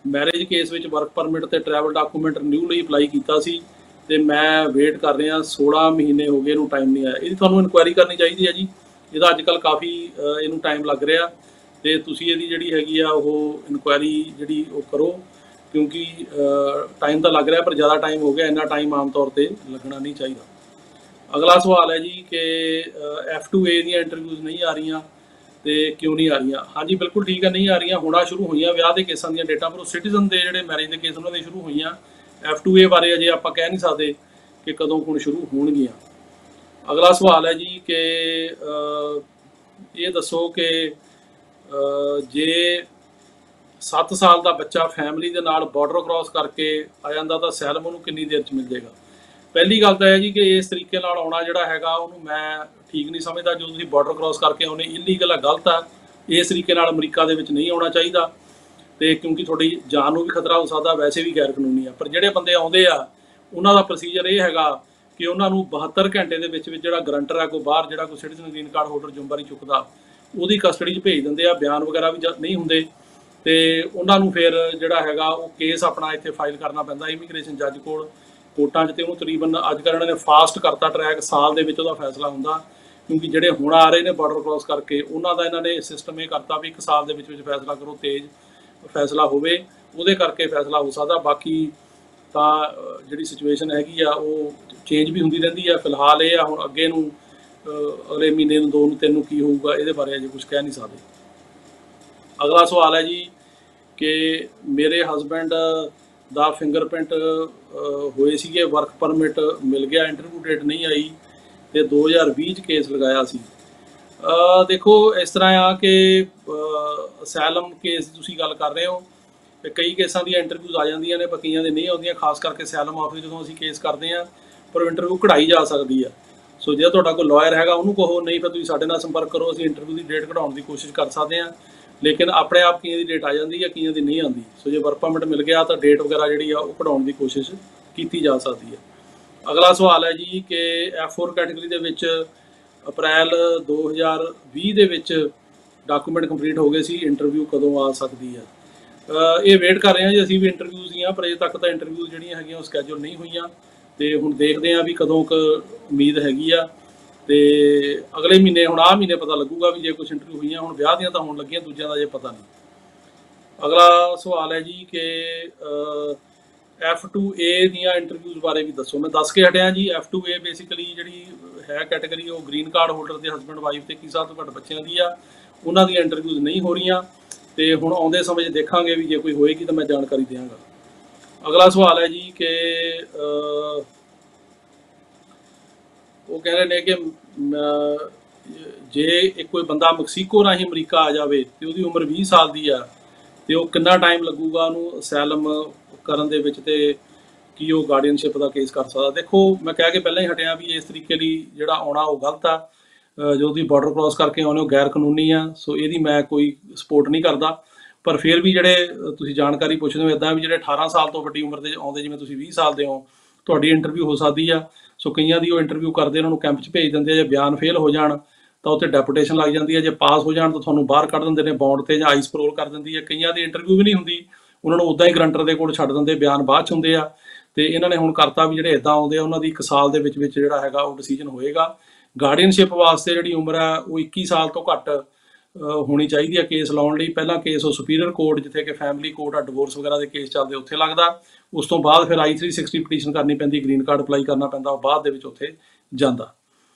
ਮੈਰਿਜ ਕੇਸ ਵਿੱਚ ਵਰਕ ਪਰਮਿਟ ਤੇ ਟਰੈਵਲ ਡਾਕੂਮੈਂਟ ਰਿਨਿਊ ਲਈ ਅਪਲਾਈ ਕੀਤਾ ਸੀ, ਤੇ ਮੈਂ ਵੇਟ ਕਰ ਰਿਹਾ 16 ਮਹੀਨੇ ਹੋ ਗਏ, ਇਹਨੂੰ ਟਾਈਮ ਨਹੀਂ ਆਇਆ। ਇਹਦੀ ਤੁਹਾਨੂੰ ਇਨਕੁਆਇਰੀ ਕਰਨੀ ਚਾਹੀਦੀ ਹੈ ਜੀ। ਇਹਦਾ ਅੱਜ ਕੱਲ੍ਹ ਕਾਫੀ ਇਹਨੂੰ ਟਾਈਮ ਲੱਗ ਰਿਹਾ, ਤੇ ਤੁਸੀਂ ਇਹਦੀ ਜਿਹੜੀ ਹੈਗੀ ਆ ਉਹ ਇਨਕੁਆਇਰੀ ਜਿਹੜੀ ਉਹ ਕਰੋ, ਕਿਉਂਕਿ ਟਾਈਮ ਤਾਂ ਲੱਗ ਰਿਹਾ ਪਰ ਜ਼ਿਆਦਾ ਟਾਈਮ ਹੋ ਗਿਆ। ਇੰਨਾ ਟਾਈਮ ਆਮ ਤੌਰ 'ਤੇ ਲੱਗਣਾ ਨਹੀਂ ਚਾਹੀਦਾ। ਅਗਲਾ ਸਵਾਲ ਹੈ ਜੀ ਕਿ F2A ਦੀਆਂ ਇੰਟਰਵਿਊਜ਼ ਨਹੀਂ ਆ ਰਹੀਆਂ, ਤੇ ਕਿਉਂ ਨਹੀਂ ਆ ਰਹੀਆਂ? ਹਾਂਜੀ ਬਿਲਕੁਲ ਠੀਕ ਹੈ, ਨਹੀਂ ਆ ਰਹੀਆਂ। ਹੋਣਾ ਸ਼ੁਰੂ ਹੋਈਆਂ ਵਿਆਹ ਦੇ ਕੇਸਾਂ ਦੀਆਂ ਡੇਟਾਂ, ਪਰ ਉਹ ਸਿਟੀਜ਼ਨ ਦੇ ਜਿਹੜੇ ਮੈਰਿਜ ਦੇ ਕੇਸ ਉਹਨਾਂ ਦੇ ਸ਼ੁਰੂ ਹੋਈਆਂ। F2A ਬਾਰੇ ਅਜੇ ਆਪਾਂ ਕਹਿ ਨਹੀਂ ਸਕਦੇ ਕਿ ਕਦੋਂ ਹੁਣ ਸ਼ੁਰੂ ਹੋਣਗੀਆਂ। ਅਗਲਾ ਸਵਾਲ ਹੈ ਜੀ ਕਿ ਇਹ ਦੱਸੋ ਕਿ ਜੇ 7 ਸਾਲ ਦਾ ਬੱਚਾ ਫੈਮਿਲੀ ਦੇ ਨਾਲ ਬਾਰਡਰ ਕ੍ਰਾਸ ਕਰਕੇ ਆ ਜਾਂਦਾ ਤਾਂ ਅਸਾਈਲਮ ਉਹਨੂੰ ਕਿੰਨੀ ਦੇਰ 'ਚ ਮਿਲ ਜਾਏਗਾ? ਪਹਿਲੀ ਗੱਲ ਤਾਂ ਇਹ ਜੀ ਕਿ ਇਸ ਤਰੀਕੇ ਨਾਲ ਆਉਣਾ ਜਿਹੜਾ ਹੈਗਾ ਉਹਨੂੰ ਮੈਂ ਠੀਕ ਨਹੀਂ ਸਮਝਦਾ। ਜੋ ਤੁਸੀਂ ਬਾਰਡਰ ਕ੍ਰਾਸ ਕਰਕੇ ਆਉਣੇ ਇਲੀਗਲ ਆ, ਗਲਤ ਆ। ਇਸ ਤਰੀਕੇ ਨਾਲ ਅਮਰੀਕਾ ਦੇ ਵਿੱਚ ਨਹੀਂ ਆਉਣਾ ਚਾਹੀਦਾ, ਤੇ ਕਿਉਂਕਿ ਤੁਹਾਡੀ ਜਾਨ ਨੂੰ ਵੀ ਖਤਰਾ ਹੋ ਸਕਦਾ, ਵੈਸੇ ਵੀ ਗੈਰ ਕਾਨੂੰਨੀ ਆ। ਪਰ ਜਿਹੜੇ ਬੰਦੇ ਆਉਂਦੇ ਆ ਉਹਨਾਂ ਦਾ ਪ੍ਰੋਸੀਜਰ ਇਹ ਹੈਗਾ ਕਿ ਉਹਨਾਂ ਨੂੰ 72 ਘੰਟੇ ਦੇ ਵਿੱਚ ਜਿਹੜਾ ਗਰੰਟਰ ਆ ਕੋਈ ਬਾਹਰ, ਜਿਹੜਾ ਕੋਈ ਸਿਟੀਜ਼ਨ ਗ੍ਰੀਨ ਕਾਰਡ ਹੋਲਡਰ ਜ਼ਿੰਮੇਵਾਰੀ ਚੁੱਕਦਾ, ਉਹਦੀ ਕਸਟਡੀ 'ਚ ਭੇਜ ਦਿੰਦੇ ਆ। ਬਿਆਨ ਵਗੈਰਾ ਵੀ ਨਹੀਂ ਹੁੰਦੇ, ਤੇ ਉਹਨਾਂ ਨੂੰ ਫਿਰ ਜਿਹੜਾ ਹੈਗਾ ਉਹ ਕੇਸ ਆਪਣਾ ਇੱਥੇ ਫਾਈਲ ਕਰਨਾ ਪੈਂਦਾ ਇਮੀਗ੍ਰੇਸ਼ਨ ਜੱਜ ਕੋਲ, ਕੋਰਟਾਂ 'ਚ। ਤੇ ਉਹਨੂੰ ਤਕਰੀਬਨ ਅੱਜ ਕੱਲ੍ਹ ਇਹਨਾਂ ਨੇ ਫਾਸਟ ਕਰਤਾ ਟਰੈਕ, ਸਾਲ ਦੇ ਵਿੱਚ ਉਹਦਾ ਫੈਸਲਾ ਹੁੰਦਾ। ਕਿਉਂਕਿ ਜਿਹੜੇ ਹੁਣ ਆ ਰਹੇ ਨੇ ਬਾਰਡਰ ਕ੍ਰਾਸ ਕਰਕੇ, ਉਹਨਾਂ ਦਾ ਇਹਨਾਂ ਨੇ ਸਿਸਟਮ ਇਹ ਕਰਤਾ ਵੀ 1 ਸਾਲ ਦੇ ਵਿੱਚ ਫੈਸਲਾ ਕਰੋ, ਤੇਜ਼ ਫੈਸਲਾ ਹੋਵੇ, ਉਹਦੇ ਕਰਕੇ ਫੈਸਲਾ ਹੋ ਸਕਦਾ। ਬਾਕੀ ਤਾਂ ਜਿਹੜੀ ਸਿਚੁਏਸ਼ਨ ਹੈਗੀ ਆ ਉਹ ਚੇਂਜ ਵੀ ਹੁੰਦੀ ਰਹਿੰਦੀ ਆ। ਫਿਲਹਾਲ ਇਹ ਆ, ਹੁਣ ਅੱਗੇ ਨੂੰ ਅਗਲੇ ਮਹੀਨੇ ਨੂੰ 2 ਨੂੰ 3 ਨੂੰ ਕੀ ਹੋਊਗਾ ਇਹਦੇ ਬਾਰੇ ਅਜੇ ਕੁਝ ਕਹਿ ਨਹੀਂ ਸਕਦੇ। ਅਗਲਾ ਸਵਾਲ ਹੈ ਜੀ ਕਿ ਮੇਰੇ ਹਸਬੈਂਡ ਦਾ ਫਿੰਗਰਪ੍ਰਿੰਟ ਹੋਏ ਸੀਗੇ, ਵਰਕ ਪਰਮਿਟ ਮਿਲ ਗਿਆ, ਇੰਟਰਵਿਊ ਡੇਟ ਨਹੀਂ ਆਈ, ਤੇ 2020 'ਚ ਕੇਸ ਲਗਾਇਆ ਸੀ। ਦੇਖੋ ਇਸ ਤਰ੍ਹਾਂ ਆ ਕਿ ਅਸਾਈਲਮ ਕੇਸ ਦੀ ਤੁਸੀਂ ਗੱਲ ਕਰ ਰਹੇ ਹੋ, ਤੇ ਕਈ ਕੇਸਾਂ ਦੀਆਂ ਇੰਟਰਵਿਊਜ਼ ਆ ਜਾਂਦੀਆਂ ਨੇ, ਕਈਆਂ ਦੇ ਨਹੀਂ ਆਉਂਦੀਆਂ। ਖਾਸ ਕਰਕੇ ਅਸਾਈਲਮ ਆਫਿਸ ਜਦੋਂ ਅਸੀਂ ਕੇਸ ਕਰਦੇ ਹਾਂ, ਪਰ ਇੰਟਰਵਿਊ ਕਢਾਈ ਜਾ ਸਕਦੀ ਆ। ਸੋ ਜੇ ਤੁਹਾਡਾ ਕੋਈ ਲਾਇਰ ਹੈਗਾ ਉਹਨੂੰ ਕਹੋ, ਨਹੀਂ ਫਿਰ ਤੁਸੀਂ ਸਾਡੇ ਨਾਲ ਸੰਪਰਕ ਕਰੋ, ਅਸੀਂ ਇੰਟਰਵਿਊ ਦੀ ਡੇਟ ਕਢਾਉਣ ਦੀ ਕੋਸ਼ਿਸ਼ ਕਰ ਸਕਦੇ ਹਾਂ। ਲੇਕਿਨ ਆਪਣੇ ਆਪ ਕਈਆਂ ਦੀ ਡੇਟ ਆ ਜਾਂਦੀ ਹੈ, ਕਈਆਂ ਦੀ ਨਹੀਂ ਆਉਂਦੀ। ਸੋ ਜੇ ਵਰਕ ਪਰਮਿਟ ਮਿਲ ਗਿਆ ਤਾਂ ਡੇਟ ਵਗੈਰਾ ਜਿਹੜੀ ਆ ਉਹ ਕਢਾਉਣ ਦੀ ਕੋਸ਼ਿਸ਼ ਕੀਤੀ ਜਾ ਸਕਦੀ ਹੈ। ਅਗਲਾ ਸਵਾਲ ਹੈ ਜੀ ਕਿ F4 ਕੈਟੇਗਰੀ ਦੇ ਵਿੱਚ ਅਪ੍ਰੈਲ 2020 ਦੇ ਵਿੱਚ ਡਾਕੂਮੈਂਟ ਕੰਪਲੀਟ ਹੋ ਗਏ ਸੀ, ਇੰਟਰਵਿਊ ਕਦੋਂ ਆ ਸਕਦੀ ਹੈ? ਇਹ ਵੇਟ ਕਰ ਰਹੇ ਹਾਂ ਜੀ ਅਸੀਂ ਵੀ ਇੰਟਰਵਿਊਜ਼ ਦੀਆਂ, ਪਰ ਅਜੇ ਤੱਕ ਤਾਂ ਇੰਟਰਵਿਊ ਜਿਹੜੀਆਂ ਹੈਗੀਆਂ ਉਹ ਸਕੈਜੂਲ ਨਹੀਂ ਹੋਈਆਂ, ਤੇ ਹੁਣ ਦੇਖਦੇ ਹਾਂ ਵੀ ਕਦੋਂ ਕੁ ਉਮੀਦ ਹੈਗੀ ਆ। ਤੇ ਅਗਲੇ ਮਹੀਨੇ, ਹੁਣ ਆਹ ਮਹੀਨੇ ਪਤਾ ਲੱਗੂਗਾ ਵੀ ਜੇ ਕੁਝ ਇੰਟਰਵਿਊ ਹੋਈਆਂ। ਹੁਣ ਵਿਆਹ ਦੀਆਂ ਤਾਂ ਹੋਣ ਲੱਗੀਆਂ, ਦੂਜਿਆਂ ਦਾ ਜੇ ਪਤਾ ਨਹੀਂ। ਅਗਲਾ ਸਵਾਲ ਹੈ ਜੀ ਕਿ F2A ਦੀਆਂ ਇੰਟਰਵਿਊਜ਼ ਬਾਰੇ ਵੀ ਦੱਸੋ। ਮੈਂ ਦੱਸ ਕੇ ਹਟਿਆ ਜੀ। F2A ਬੇਸਿਕਲੀ ਜਿਹੜੀ ਹੈ ਕੈਟਾਗਰੀ, ਉਹ ਗ੍ਰੀਨ ਕਾਰਡ ਹੋਲਡਰ ਦੇ ਹਸਬੈਂਡ ਵਾਈਫ ਤੇ 21 ਸਾਲ ਤੋਂ ਘੱਟ ਬੱਚਿਆਂ ਦੀ ਆ, ਉਹਨਾਂ ਦੀਆਂ ਇੰਟਰਵਿਊਜ਼ ਨਹੀਂ ਹੋ ਰਹੀਆਂ। ਤੇ ਹੁਣ ਆਉਂਦੇ ਸਮੇਂ 'ਚ ਦੇਖਾਂਗੇ ਵੀ ਜੇ ਕੋਈ ਹੋਏਗੀ ਤਾਂ ਮੈਂ ਜਾਣਕਾਰੀ ਦਿਆਂਗਾ। ਅਗਲਾ ਸਵਾਲ ਹੈ ਜੀ ਕਿ ਉਹ ਕਹਿ ਰਹੇ ਨੇ ਕਿ ਜੇ ਕੋਈ ਬੰਦਾ ਮੈਕਸੀਕੋ ਰਾਹੀਂ ਅਮਰੀਕਾ ਆ ਜਾਵੇ ਤੇ ਉਹਦੀ ਉਮਰ 20 ਸਾਲ ਦੀ ਆ, ਤੇ ਉਹ ਕਿੰਨਾ ਟਾਈਮ ਲੱਗੂਗਾ ਉਹਨੂੰ ਅਸੈਲਮ ਕਰਨ ਦੇ ਵਿੱਚ, ਤੇ ਕੀ ਉਹ ਗਾਰਡੀਅਨਸ਼ਿਪ ਦਾ ਕੇਸ ਕਰ ਸਕਦਾ। ਦੇਖੋ, ਮੈਂ ਕਹਿ ਕੇ ਪਹਿਲਾਂ ਹੀ ਹਟਿਆ ਵੀ ਇਸ ਤਰੀਕੇ ਲਈ ਜਿਹੜਾ ਆਉਣਾ ਉਹ ਗਲਤ ਆ। ਜੋ ਤੁਸੀਂ ਬਾਰਡਰ ਕ੍ਰਾਸ ਕਰਕੇ ਆਉਂਦੇ ਹੋ ਗੈਰ ਕਾਨੂੰਨੀ ਆ, ਸੋ ਇਹਦੀ ਮੈਂ ਕੋਈ ਸਪੋਰਟ ਨਹੀਂ ਕਰਦਾ। ਪਰ ਫਿਰ ਵੀ ਜਿਹੜੇ ਤੁਸੀਂ ਜਾਣਕਾਰੀ ਪੁੱਛਦੇ ਹੋ ਇੱਦਾਂ ਵੀ ਜਿਹੜੇ 18 ਸਾਲ ਤੋਂ ਵੱਡੀ ਉਮਰ ਦੇ ਆਉਂਦੇ, ਜਿਵੇਂ ਤੁਸੀਂ 20 ਸਾਲ ਦੇ ਹੋ, ਤੁਹਾਡੀ ਇੰਟਰਵਿਊ ਹੋ ਸਕਦੀ ਆ। ਸੋ ਕਈਆਂ ਦੀ ਉਹ ਇੰਟਰਵਿਊ ਕਰਦੇ ਉਹਨਾਂ ਨੂੰ ਕੈਂਪ 'ਚ ਭੇਜ ਦਿੰਦੇ ਆ। ਜੇ ਬਿਆਨ ਫੇਲ ਹੋ ਜਾਣ ਤਾਂ ਉੱਥੇ ਡੈਪੂਟੇਸ਼ਨ ਲੱਗ ਜਾਂਦੀ ਹੈ। ਜੇ ਪਾਸ ਹੋ ਜਾਣ ਤਾਂ ਤੁਹਾਨੂੰ ਬਾਹਰ ਕੱਢ ਦਿੰਦੇ ਨੇ ਬੌਂਡ 'ਤੇ, ਜਾਂ ਆਈਸ ਪਰੋਲ ਕਰ ਦਿੰਦੀ ਹੈ। ਕਈਆਂ ਦੀ ਇੰਟਰਵਿਊ ਵੀ ਨਹੀਂ ਹੁੰਦੀ, ਉਹਨਾਂ ਨੂੰ ਉੱਦਾਂ ਹੀ ਗਰੰਟਰ ਦੇ ਕੋਲ ਛੱਡ ਦਿੰਦੇ, ਬਿਆਨ ਬਾਅਦ 'ਚ ਹੁੰਦੇ ਆ। ਤੇ ਇਹਨਾਂ ਨੇ ਹੁਣ ਕਰਤਾ ਵੀ ਜਿਹੜੇ ਇੱਦਾਂ ਆਉਂਦੇ ਆ ਉਹਨਾਂ ਦੀ 1 ਸਾਲ ਦੇ ਵਿੱਚ ਜਿਹੜਾ ਹੈਗਾ ਉਹ ਡਿਸੀਜਨ ਹੋਏਗਾ। ਗਾਰਡੀਅਨਸ਼ਿਪ ਵਾਸਤੇ ਜਿਹੜੀ ਉਮਰ ਹੈ ਉਹ 21 ਸਾਲ ਤੋਂ ਘੱਟ ਹੋਣੀ ਚਾਹੀਦੀ ਹੈ ਕੇਸ ਲਾਉਣ ਲਈ। ਪਹਿਲਾਂ ਕੇਸ ਉਹ ਸੁਪੀਰੀਅਰ ਕੋਰਟ, ਜਿੱਥੇ ਕਿ ਫੈਮਿਲੀ ਕੋਰਟ ਆ, ਡਿਵੋਰਸ ਵਗੈਰਾ ਦੇ ਕੇਸ ਚੱਲਦੇ, ਉੱਥੇ ਲੱਗਦਾ। ਉਸ ਤੋਂ ਬਾਅਦ ਫਿਰ I-360 ਪਟੀਸ਼ਨ ਕਰਨੀ ਪੈਂਦੀ, ਗ੍ਰੀਨ ਕਾਰਡ ਅਪਲਾਈ ਕਰਨਾ ਪੈਂਦਾ, ਉਹ ਬਾਅਦ ਦੇ ਵਿੱਚ ਉੱਥੇ ਜਾਂਦਾ।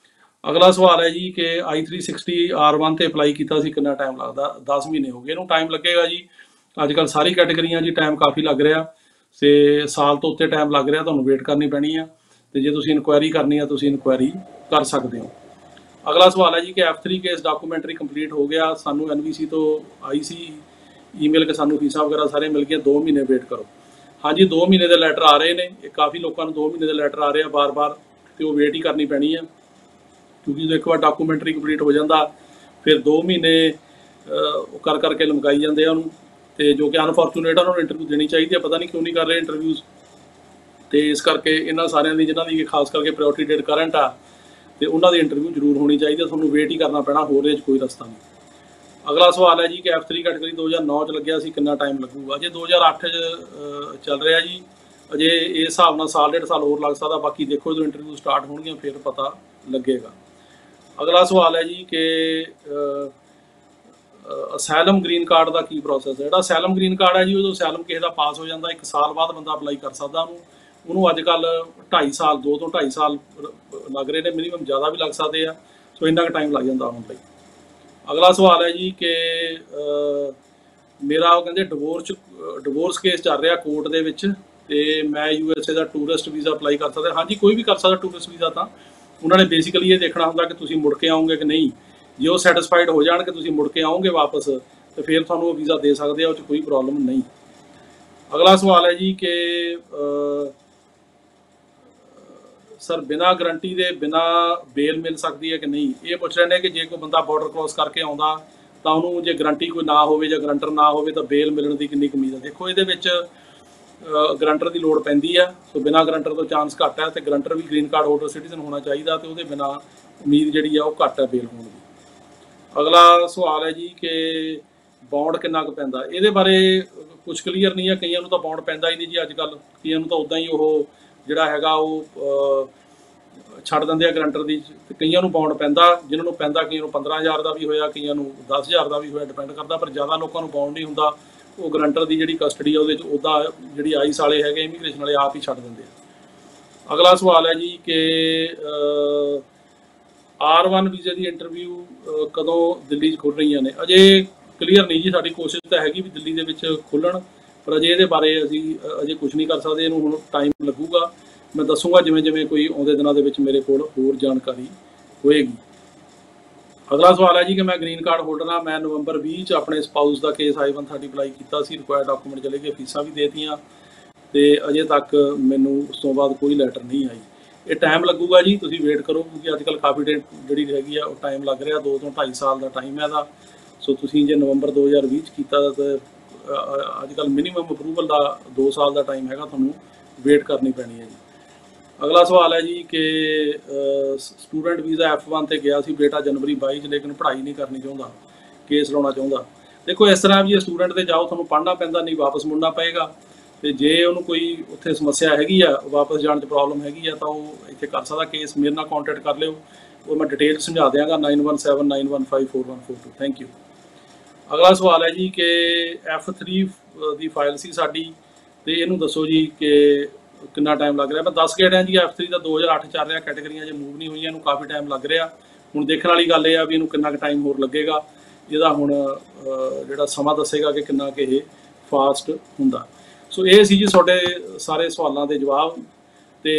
ਅਗਲਾ ਸਵਾਲ ਹੈ ਜੀ ਕਿ I-360 R1 ਤੇ ਅਪਲਾਈ ਕੀਤਾ ਸੀ, ਕਿੰਨਾ ਟਾਈਮ ਲੱਗਦਾ। 10 ਮਹੀਨੇ ਹੋ ਗਏ ਇਹਨੂੰ। ਟਾਈਮ ਲੱਗੇਗਾ ਜੀ। ਅੱਜ ਕੱਲ੍ਹ ਸਾਰੀ ਕੈਟੇਗਰੀਆਂ ਜੀ ਟਾਈਮ ਕਾਫੀ ਲੱਗ ਰਿਹਾ, ਤੇ ਸਾਲ ਤੋਂ ਉੱਤੇ ਟਾਈਮ ਲੱਗ ਰਿਹਾ। ਤੁਹਾਨੂੰ ਵੇਟ ਕਰਨੀ ਪੈਣੀ ਆ, ਤੇ ਜੇ ਤੁਸੀਂ ਇਨਕੁਆਇਰੀ ਕਰਨੀ ਆ ਤੁਸੀਂ ਇਨਕੁਆਇਰੀ ਕਰ ਸਕਦੇ ਹੋ। ਅਗਲਾ ਸਵਾਲ ਹੈ ਜੀ ਕਿ F3 ਕੇਸ ਡਾਕੂਮੈਂਟਰੀ ਕੰਪਲੀਟ ਹੋ ਗਿਆ, ਸਾਨੂੰ NVC ਤੋਂ ਆਈ ਸੀ ਈਮੇਲ ਕਿ ਸਾਨੂੰ ਫੀਸਾਂ ਵਗੈਰਾ ਸਾਰੇ ਮਿਲ ਗਈਆਂ, 2 ਮਹੀਨੇ ਵੇਟ ਕਰੋ। ਹਾਂਜੀ, 2 ਮਹੀਨੇ ਦੇ ਲੈਟਰ ਆ ਰਹੇ ਨੇ। ਇਹ ਕਾਫੀ ਲੋਕਾਂ ਨੂੰ 2 ਮਹੀਨੇ ਦੇ ਲੈਟਰ ਆ ਰਹੇ ਆ ਬਾਰ-ਬਾਰ, ਤੇ ਉਹ ਵੇਟ ਹੀ ਕਰਨੀ ਪੈਣੀ ਆ, ਕਿਉਂਕਿ ਜਦੋਂ ਇੱਕ ਵਾਰ ਡਾਕੂਮੈਂਟਰੀ ਕੰਪਲੀਟ ਹੋ ਜਾਂਦਾ ਫਿਰ 2 ਮਹੀਨੇ ਉਹ ਕਰਕੇ ਲਮਕਾਈ ਜਾਂਦੇ ਆ ਉਹਨੂੰ। ਤੇ ਜੋ ਕਿ ਅਨਫੋਰਚੂਨੇਟ ਆ, ਉਹਨਾਂ ਨੂੰ ਇੰਟਰਵਿਊ ਦੇਣੀ ਚਾਹੀਦੀ ਹੈ, ਪਤਾ ਨਹੀਂ ਕਿਉਂ ਨਹੀਂ ਕਰ ਰਹੇ ਇੰਟਰਵਿਊਜ਼। ਤੇ ਇਸ ਕਰਕੇ ਇਹਨਾਂ ਸਾਰਿਆਂ ਦੀ, ਜਿਨ੍ਹਾਂ ਦੀ ਖਾਸ ਕਰਕੇ ਪ੍ਰਾਇਓਰਟੀ ਡੇਟ ਕਰੰਟ ਆ, ਤੇ ਉਹਨਾਂ ਦੀ ਇੰਟਰਵਿਊ ਜ਼ਰੂਰ ਹੋਣੀ ਚਾਹੀਦੀ ਹੈ। ਤੁਹਾਨੂੰ ਵੇਟ ਹੀ ਕਰਨਾ ਪੈਣਾ, ਹੋਰ ਇਹਦੇ 'ਚ ਕੋਈ ਰਸਤਾ ਨਹੀਂ। ਅਗਲਾ ਸਵਾਲ ਹੈ ਜੀ ਕਿ F3 ਕੈਟਾਗਰੀ 2009 'ਚ ਲੱਗਿਆ ਸੀ, ਕਿੰਨਾ ਟਾਈਮ ਲੱਗੂਗਾ। ਅਜੇ 2008 'ਚ ਚੱਲ ਰਿਹਾ ਜੀ। ਅਜੇ ਇਸ ਹਿਸਾਬ ਨਾਲ ਸਾਲ 1.5 ਸਾਲ ਹੋਰ ਲੱਗ ਸਕਦਾ। ਬਾਕੀ ਦੇਖੋ ਜਦੋਂ ਇੰਟਰਵਿਊ ਸਟਾਰਟ ਹੋਣਗੀਆਂ ਫਿਰ ਪਤਾ ਲੱਗੇਗਾ। ਅਗਲਾ ਸਵਾਲ ਹੈ ਜੀ ਕਿ ਅਸੈਲਮ ਗ੍ਰੀਨ ਕਾਰਡ ਦਾ ਕੀ ਪ੍ਰੋਸੈਸ ਹੈ। ਜਿਹੜਾ ਅਸੈਲਮ ਗ੍ਰੀਨ ਕਾਰਡ ਹੈ ਜੀ, ਉਦੋਂ ਅਸੈਲਮ ਕਿਸੇ ਦਾ ਪਾਸ ਹੋ ਜਾਂਦਾ, 1 ਸਾਲ ਬਾਅਦ ਬੰਦਾ ਅਪਲਾਈ ਕਰ ਸਕਦਾ ਉਹਨੂੰ ਅੱਜ ਕੱਲ੍ਹ 2.5 ਸਾਲ 2 ਤੋਂ 2.5 ਸਾਲ ਲੱਗ ਰਹੇ ਨੇ, ਮਿਨੀਮਮ ਜ਼ਿਆਦਾ ਵੀ ਲੱਗ ਸਕਦੇ ਆ। ਸੋ ਇੰਨਾ ਕੁ ਟਾਈਮ ਲੱਗ ਜਾਂਦਾ ਆਉਣ ਲਈ। ਅਗਲਾ ਸਵਾਲ ਹੈ ਜੀ ਕਿ ਮੇਰਾ ਉਹ ਕਹਿੰਦੇ ਡਿਵੋਰਸ ਕੇਸ ਚੱਲ ਰਿਹਾ ਕੋਰਟ ਦੇ ਵਿੱਚ, ਤੇ ਮੈਂ USA ਦਾ ਟੂਰਿਸਟ ਵੀਜ਼ਾ ਅਪਲਾਈ ਕਰ ਸਕਦਾ। ਹਾਂਜੀ, ਕੋਈ ਵੀ ਕਰ ਸਕਦਾ ਟੂਰਿਸਟ ਵੀਜ਼ਾ। ਤਾਂ ਉਹਨਾਂ ਨੇ ਬੇਸਿਕਲੀ ਇਹ ਦੇਖਣਾ ਹੁੰਦਾ ਕਿ ਤੁਸੀਂ ਮੁੜ ਕੇ ਆਓਗੇ ਕਿ ਨਹੀਂ। ਜੇ ਉਹ ਸੈਟਿਸਫਾਈਡ ਹੋ ਜਾਣ ਕਿ ਤੁਸੀਂ ਮੁੜ ਕੇ ਆਓਗੇ ਵਾਪਸ, ਤੇ ਫਿਰ ਤੁਹਾਨੂੰ ਉਹ ਵੀਜ਼ਾ ਦੇ ਸਕਦੇ ਆ, ਉਹ 'ਚ ਕੋਈ ਪ੍ਰੋਬਲਮ ਨਹੀਂ। ਅਗਲਾ ਸਵਾਲ ਹੈ ਜੀ ਕਿ ਸਰ ਬਿਨਾਂ ਗਰੰਟੀ ਦੇ ਬਿਨਾਂ ਬੇਲ ਮਿਲ ਸਕਦੀ ਹੈ ਕਿ ਨਹੀਂ। ਇਹ ਪੁੱਛ ਰਹੇ ਨੇ ਕਿ ਜੇ ਕੋਈ ਬੰਦਾ ਬਾਰਡਰ ਕ੍ਰਾਸ ਕਰਕੇ ਆਉਂਦਾ ਤਾਂ ਉਹਨੂੰ ਜੇ ਗਰੰਟੀ ਕੋਈ ਨਾ ਹੋਵੇ ਜਾਂ ਗਰੰਟਰ ਨਾ ਹੋਵੇ ਤਾਂ ਬੇਲ ਮਿਲਣ ਦੀ ਕਿੰਨੀ ਉਮੀਦ ਹੈ। ਦੇਖੋ, ਇਹਦੇ ਵਿੱਚ ਗਰੰਟਰ ਦੀ ਲੋੜ ਪੈਂਦੀ ਆ। ਸੋ ਬਿਨਾਂ ਗਰੰਟਰ ਤੋਂ ਚਾਂਸ ਘੱਟ ਹੈ, ਤੇ ਗਰੰਟਰ ਵੀ ਗ੍ਰੀਨ ਕਾਰਡ ਹੋਲਡਰ ਸਿਟੀਜ਼ਨ ਹੋਣਾ ਚਾਹੀਦਾ, ਤੇ ਉਹਦੇ ਬਿਨਾਂ ਉਮੀਦ ਜਿਹੜੀ ਆ ਉਹ ਘੱਟ ਹੈ ਬੇਲ ਹੋਣ ਦੀ। ਅਗਲਾ ਸਵਾਲ ਹੈ ਜੀ ਕਿ ਬੌਂਡ ਕਿੰਨਾ ਕੁ ਪੈਂਦਾ। ਇਹਦੇ ਬਾਰੇ ਕੁਝ ਕਲੀਅਰ ਨਹੀਂ ਹੈ। ਕਈਆਂ ਨੂੰ ਤਾਂ ਬੌਂਡ ਪੈਂਦਾ ਹੀ ਨਹੀਂ ਜੀ ਅੱਜ ਕੱਲ੍ਹ, ਕਈਆਂ ਨੂੰ ਤਾਂ ਉੱਦਾਂ ਹੀ ਉਹ ਜਿਹੜਾ ਹੈਗਾ ਉਹ ਛੱਡ ਦਿੰਦੇ ਆ ਗਰੰਟਰ ਦੀ, ਤੇ ਕਈਆਂ ਨੂੰ ਬੌਂਡ ਪੈਂਦਾ। ਜਿਹਨਾਂ ਨੂੰ ਪੈਂਦਾ, ਕਈਆਂ ਨੂੰ 15,000 ਦਾ ਵੀ ਹੋਇਆ, ਕਈਆਂ ਨੂੰ 10,000 ਦਾ ਵੀ ਹੋਇਆ, ਡਿਪੈਂਡ ਕਰਦਾ। ਪਰ ਜ਼ਿਆਦਾ ਲੋਕਾਂ ਨੂੰ ਬੌਂਡ ਨਹੀਂ ਹੁੰਦਾ। ਉਹ ਗਰੰਟਰ ਦੀ ਜਿਹੜੀ ਕਸਟਡੀ ਆ ਉਹਦੇ 'ਚ ਉੱਦਾਂ ਜਿਹੜੀ ਆਈਸ ਵਾਲੇ ਹੈਗੇ, ਇਮੀਗ੍ਰੇਸ਼ਨ ਵਾਲੇ ਆਪ ਹੀ ਛੱਡ ਦਿੰਦੇ ਆ। ਅਗਲਾ ਸਵਾਲ ਹੈ ਜੀ ਕਿ R1 ਵੀਜ਼ੇ ਦੀ ਇੰਟਰਵਿਊ ਕਦੋਂ ਦਿੱਲੀ 'ਚ ਖੁੱਲ੍ਹ ਰਹੀਆਂ ਨੇ। ਅਜੇ ਕਲੀਅਰ ਨਹੀਂ ਜੀ। ਸਾਡੀ ਕੋਸ਼ਿਸ਼ ਤਾਂ ਹੈਗੀ ਵੀ ਦਿੱਲੀ ਦੇ ਵਿੱਚ ਖੁੱਲ੍ਹਣ, ਪਰ ਅਜੇ ਇਹਦੇ ਬਾਰੇ ਅਸੀਂ ਅਜੇ ਕੁਝ ਨਹੀਂ ਕਰ ਸਕਦੇ। ਇਹਨੂੰ ਹੁਣ ਟਾਈਮ ਲੱਗੂਗਾ। ਮੈਂ ਦੱਸੂਗਾ ਜਿਵੇਂ ਜਿਵੇਂ ਕੋਈ ਆਉਂਦੇ ਦਿਨਾਂ ਦੇ ਵਿੱਚ ਮੇਰੇ ਕੋਲ ਹੋਰ ਜਾਣਕਾਰੀ ਹੋਏਗੀ। ਅਗਲਾ ਸਵਾਲ ਹੈ ਜੀ ਕਿ ਮੈਂ ਗ੍ਰੀਨ ਕਾਰਡ ਹੋਲਡਰ ਹਾਂ। ਮੈਂ ਨਵੰਬਰ 20 'ਚ ਆਪਣੇ ਸਪਾਊਸ ਦਾ ਕੇਸ I-130 ਅਪਲਾਈ ਕੀਤਾ ਸੀ। ਰਿਕੁਆਇਰਡ ਡਾਕੂਮੈਂਟ ਚਲੇ ਗਏ, ਫੀਸਾਂ ਵੀ ਦੇ ਦਿੱਤੀਆਂ, ਤੇ ਅਜੇ ਤੱਕ ਮੈਨੂੰ ਉਸ ਤੋਂ ਬਾਅਦ ਕੋਈ ਲੈਟਰ ਨਹੀਂ ਆਈ। ਇਹ ਟਾਈਮ ਲੱਗੂਗਾ ਜੀ, ਤੁਸੀਂ ਵੇਟ ਕਰੋ, ਕਿਉਂਕਿ ਅੱਜ ਕੱਲ੍ਹ ਕਾਫੀ ਡੇਟ ਜਿਹੜੀ ਹੈਗੀ ਆ ਉਹ ਟਾਈਮ ਲੱਗ ਰਿਹਾ। 2 ਤੋਂ 2.5 ਸਾਲ ਦਾ ਟਾਈਮ ਹੈ ਇਹਦਾ। ਸੋ ਤੁਸੀਂ ਜੇ ਨਵੰਬਰ 2020 'ਚ ਕੀਤਾ ਤਾਂ ਅੱਜ ਕੱਲ੍ਹ ਮਿਨੀਮਮ ਅਪਰੂਵਲ ਦਾ 2 ਸਾਲ ਦਾ ਟਾਈਮ ਹੈਗਾ, ਤੁਹਾਨੂੰ ਵੇਟ ਕਰਨੀ ਪੈਣੀ ਹੈ ਜੀ। ਅਗਲਾ ਸਵਾਲ ਹੈ ਜੀ ਕਿ ਸਟੂਡੈਂਟ ਵੀਜ਼ਾ F1 ਤੇ ਗਿਆ ਸੀ ਬੇਟਾ ਜਨਵਰੀ 22 'ਚ, ਲੇਕਿਨ ਪੜ੍ਹਾਈ ਨਹੀਂ ਕਰਨੀ ਚਾਹੁੰਦਾ, ਕੇਸ ਲਾਉਣਾ ਚਾਹੁੰਦਾ। ਦੇਖੋ, ਇਸ ਤਰ੍ਹਾਂ ਵੀ ਸਟੂਡੈਂਟ ਤੇ ਜਾਓ, ਤੁਹਾਨੂੰ ਪੜ੍ਹਨਾ ਪੈਂਦਾ, ਨਹੀਂ ਵਾਪਸ ਮੁੜਨਾ ਪਏਗਾ। ਤੇ ਜੇ ਉਹਨੂੰ ਕੋਈ ਉੱਥੇ ਸਮੱਸਿਆ ਹੈਗੀ ਆ, ਵਾਪਸ ਜਾਣ 'ਚ ਪ੍ਰੋਬਲਮ ਹੈਗੀ ਆ, ਤਾਂ ਉਹ ਇੱਥੇ ਕਰ ਸਕਦਾ ਕੇਸ। ਮੇਰੇ ਨਾਲ ਕੰਟੈਕਟ ਕਰ ਲਿਓ, ਉਹ ਮੈਂ ਡਿਟੇਲ ਸਮਝਾ ਦਿਆਂਗਾ। 9179154142। Thank you. ਅਗਲਾ ਸਵਾਲ ਹੈ ਜੀ ਕਿ F3 ਦੀ ਫਾਈਲ ਸੀ ਸਾਡੀ, ਤੇ ਇਹਨੂੰ ਦੱਸੋ ਜੀ ਕਿ ਕਿੰਨਾ ਟਾਈਮ ਲੱਗ ਰਿਹਾ। ਮੈਂ ਦੱਸ ਕੇ ਹਟਿਆ ਜੀ F3 ਦਾ 2008 ਚੱਲ ਰਿਹਾ, ਕੈਟੇਗਰੀਆਂ ਜੇ ਮੂਵ ਨਹੀਂ ਹੋਈਆਂ, ਇਹਨੂੰ ਕਾਫੀ ਟਾਈਮ ਲੱਗ ਰਿਹਾ। ਹੁਣ ਦੇਖਣ ਵਾਲੀ ਗੱਲ ਇਹ ਆ ਵੀ ਇਹਨੂੰ ਕਿੰਨਾ ਕੁ ਟਾਈਮ ਹੋਰ ਲੱਗੇਗਾ, ਇਹਦਾ ਹੁਣ ਜਿਹੜਾ ਸਮਾਂ ਦੱਸੇਗਾ ਕਿ ਕਿੰਨਾ ਕਿ ਇਹ ਫਾਸਟ ਹੁੰਦਾ। ਸੋ ਇਹ ਸੀ ਜੀ ਤੁਹਾਡੇ ਸਾਰੇ ਸਵਾਲਾਂ ਦੇ ਜਵਾਬ, ਤੇ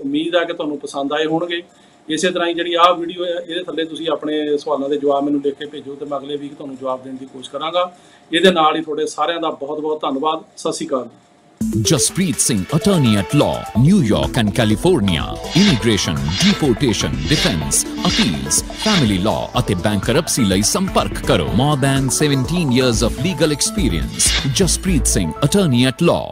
ਉਮੀਦ ਆ ਕਿ ਤੁਹਾਨੂੰ ਪਸੰਦ ਆਏ ਹੋਣਗੇ। ਇਸੇ ਤਰ੍ਹਾਂ ਹੀ ਜਿਹੜੀ ਆਹ ਵੀਡੀਓ ਹੈ ਇਹਦੇ ਥੱਲੇ ਤੁਸੀਂ ਆਪਣੇ ਸਵਾਲਾਂ ਦੇ ਜਵਾਬ ਮੈਨੂੰ ਲਿਖ ਕੇ ਭੇਜੋ ਤੇ ਮੈਂ ਅਗਲੇ ਵੀਕ ਤੁਹਾਨੂੰ ਜਵਾਬ ਦੇਣ ਦੀ ਕੋਸ਼ਿਸ਼ ਕਰਾਂਗਾ। ਇਹਦੇ ਨਾਲ ਹੀ ਤੁਹਾਡੇ ਸਾਰਿਆਂ ਦਾ ਬਹੁਤ ਬਹੁਤ ਧੰਨਵਾਦ। ਸਤਿ ਸ਼੍ਰੀ ਅਕਾਲ। Jaspreet Singh, attorney at law, New York and California. Immigration, deportation, defense, appeals, family law ਅਤੇ bankruptcy ਲਈ ਸੰਪਰਕ ਕਰੋ। More than 17 years of legal experience. Jaspreet Singh, attorney at law.